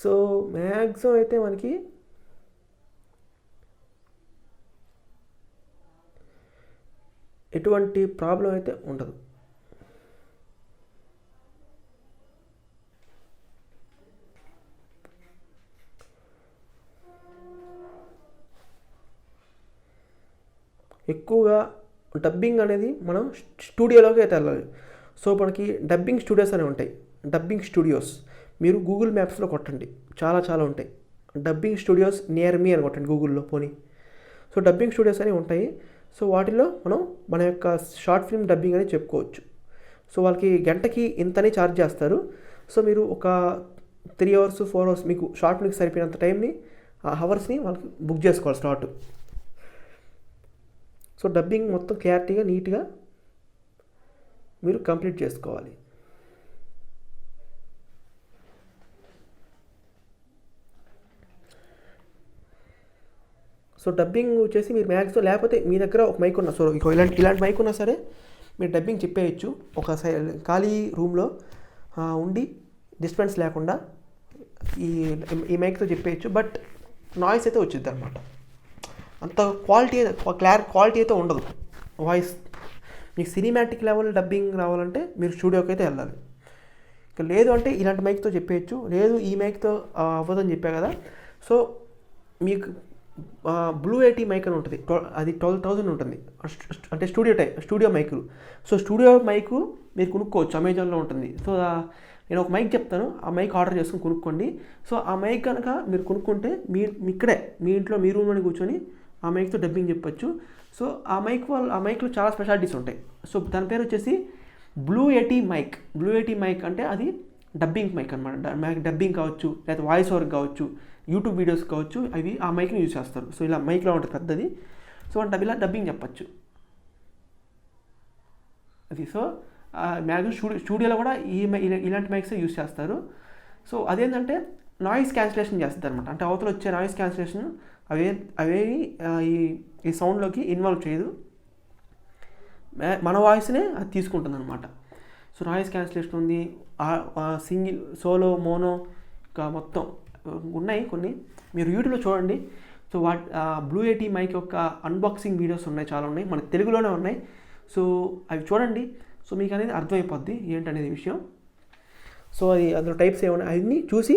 సో మ్యాక్సిమం అయితే మనకి ఎటువంటి ప్రాబ్లం అయితే ఉండదు. ఎక్కువగా డబ్బింగ్ అనేది మనం స్టూడియోలోకి అయితే వెళ్ళాలి. సో మనకి డబ్బింగ్ స్టూడియోస్ అనేవి ఉంటాయి. డబ్బింగ్ స్టూడియోస్ మీరు గూగుల్ మ్యాప్స్లో కొట్టండి, చాలా చాలా ఉంటాయి. డబ్బింగ్ స్టూడియోస్ నియర్ మీ అని కొట్టండి గూగుల్లో పోనీ. సో డబ్బింగ్ స్టూడియోస్ అనేవి ఉంటాయి. సో వాటిలో మనం మన యొక్క షార్ట్ ఫిల్మ్ డబ్బింగ్ అనేది చెప్పుకోవచ్చు. సో వాళ్ళకి గంటకి ఇంతని ఛార్జ్ చేస్తారు. సో మీరు ఒక 3 hours 4 hours మీకు షార్ట్ ఫిల్మ్కి సరిపోయినంత టైంని ఆ హవర్స్ని వాళ్ళకి బుక్ చేసుకోవాలి స్లాట్. సో డబ్బింగ్ మొత్తం క్లారిటీగా నీట్గా మీరు కంప్లీట్ చేసుకోవాలి. సో డబ్బింగ్ వచ్చేసి మీరు మ్యాక్సిమం లేకపోతే మీ దగ్గర ఒక మైక్ ఉన్నా, సో ఇలాంటి మైక్ ఉన్నా సరే మీరు డబ్బింగ్ చెప్పేయచ్చు. ఒక ఖాళీ రూమ్లో ఉండి డిస్టర్బెన్స్ లేకుండా ఈ మైక్తో చెప్పేయచ్చు. బట్ నాయిస్ అయితే వచ్చింది అనమాట, అంత క్వాలిటీ అయితే ఉండదు వాయిస్. మీకు సినిమాటిక్ లెవెల్ డబ్బింగ్ రావాలంటే మీరు స్టూడియోకి అయితే వెళ్ళాలి. ఇక లేదు అంటే ఇలాంటి మైక్తో చెప్పేయచ్చు. లేదు ఈ మైక్తో అవ్వదని చెప్పా కదా, సో మీకు బ్లూ ఎయిటీ మైక్ అని ఉంటుంది, అది 12,000 ఉంటుంది. అంటే స్టూడియో మైకులు. సో స్టూడియో మైకు మీరు కొనుక్కోవచ్చు, అమెజాన్లో ఉంటుంది. సో నేను ఒక మైక్ చెప్తాను, ఆ మైక్ ఆర్డర్ చేసుకుని కొనుక్కోండి. సో ఆ మైక్ కనుక మీరు కొనుక్కుంటే ఇక్కడే మీ ఇంట్లో మీ రూమ్లోనే కూర్చొని ఆ మైక్తో డబ్బింగ్ చెప్పచ్చు. సో ఆ మైక్లో చాలా స్పెషాలిటీస్ ఉంటాయి. సో దాని పేరు వచ్చేసి బ్లూ ఎయిటీ మైక్ అంటే అది డబ్బింగ్ మైక్ అనమాట. డబ్బింగ్ కావచ్చు, లేదా వాయిస్ ఓవర్ కావచ్చు, యూట్యూబ్ వీడియోస్ కావచ్చు, అవి ఆ మైక్ని యూజ్ చేస్తారు. సో ఇలా మైక్లో ఉంటుంది పెద్దది. సో అంటే ఇలా డబ్బింగ్ చెప్పచ్చు అది. సో మ్యాక్సిమం స్టూడియోలో కూడా ఇలాంటి మైక్స్ యూజ్ చేస్తారు. సో అదేంటంటే నాయిస్ క్యాన్సిలేషన్ చేస్తుంది అనమాట. అంటే అవతల వచ్చే నాయిస్ క్యాన్సిలేషన్ అవేవి ఈ సౌండ్లోకి ఇన్వాల్వ్ చేయదు, మన వాయిస్నే అది తీసుకుంటుంది అనమాట. సో నాయిస్ క్యాన్సిలేషన్ ఉంది, సింగిల్, సోలో, మోనో, ఇంకా మొత్తం ఉన్నాయి కొన్ని. మీరు యూట్యూబ్లో చూడండి. సో బ్లూ ఎయిటీ మైక్ యొక్క అన్బాక్సింగ్ వీడియోస్ ఉన్నాయి, చాలా ఉన్నాయి, మన తెలుగులోనే ఉన్నాయి. సో అవి చూడండి. సో మీకు అనేది అర్థమైపోద్ది ఏంటనేది విషయం. సో అది అందులో టైప్స్ ఏమన్నా అవన్నీ చూసి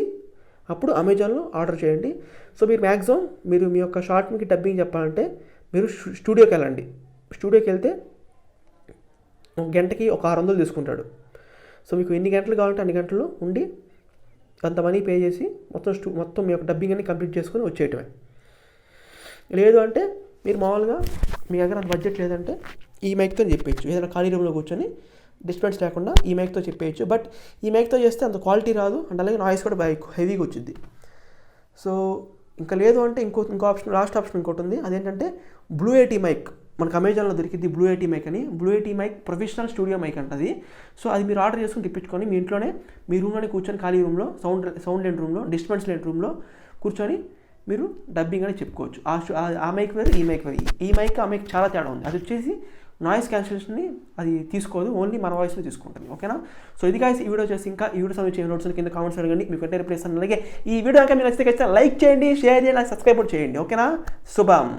అప్పుడు అమెజాన్లో ఆర్డర్ చేయండి. సో మీరు మ్యాక్సిమం మీరు మీ యొక్క షార్ట్ ఫిల్మ్కి డబ్బింగ్ చెప్పాలంటే మీరు స్టూడియోకి వెళ్ళండి. స్టూడియోకి వెళ్తే గంటకి ఒక 600 తీసుకుంటాడు. సో మీకు ఎన్ని గంటలు కావాలంటే అన్ని గంటలు ఉండి అంత మనీ పే చేసి మొత్తం మీ యొక్క డబ్బింగ్ అన్ని కంప్లీట్ చేసుకొని వచ్చేయటమే. లేదు అంటే మీరు మామూలుగా మీ దగ్గర అంత బడ్జెట్ లేదంటే ఈ మైక్తో చెప్పేయచ్చు, ఏదైనా ఖాళీ రూమ్లో కూర్చొని డిస్టర్బెన్స్ లేకుండా ఈ మైక్తో చెప్పేయచ్చు. బట్ ఈ మైక్తో చేస్తే అంత క్వాలిటీ రాదు అండ్ అలాగే నాయిస్ కూడా బాగా హెవీగా వచ్చింది. సో ఇంకా లేదు అంటే ఇంకో ఆప్షన్, లాస్ట్ ఆప్షన్ ఇంకోటి ఉంది. అదేంటంటే బ్లూ ఏటీ మైక్. మనకు అమెజాన్లో దొరికింది బ్లూ ఏటీ మైక్ అని. బ్లూ ఏటీ మైక్ ప్రొఫెషనల్ స్టూడియో మైక్ అంటది. సో అది మీరు ఆర్డర్ చేసుకుని తెప్పించుకొని మీ ఇంట్లోనే మీ రూమ్లోనే కూర్చొని ఖాళీ రూమ్లో సౌండ్ లేని రూమ్లో డిస్టర్బెన్స్ లేని రూమ్లో కూర్చొని మీరు డబ్బింగ్ అని చెప్పుకోవచ్చు. ఆ మైక్ వేరు ఈ మైక్ వేరు. ఈ మైక్ ఆ మైక్ చాలా తేడా ఉంది. అది వచ్చేసి నాయిస్ క్యాన్సిలేషన్ని అది తీసుకోదు, ఓన్లీ మన వాయిస్ని తీసుకుంటుంది. ఓకేనా? సో ఇది గాయ్స్ ఈ వీడియో చేసి ఇంకా ఈ వీడియో సంబంధించిన నోట్స్ కింద కామెంట్స్ అడగండి, మీకు రిప్లేస్. అలాగే ఈ వీడియో కనుక మీకు నచ్చితే లైక్ చేయండి, షేర్ చేయండి, సబ్స్క్రైబ్ చేయండి. ఓకేనా? శుభం.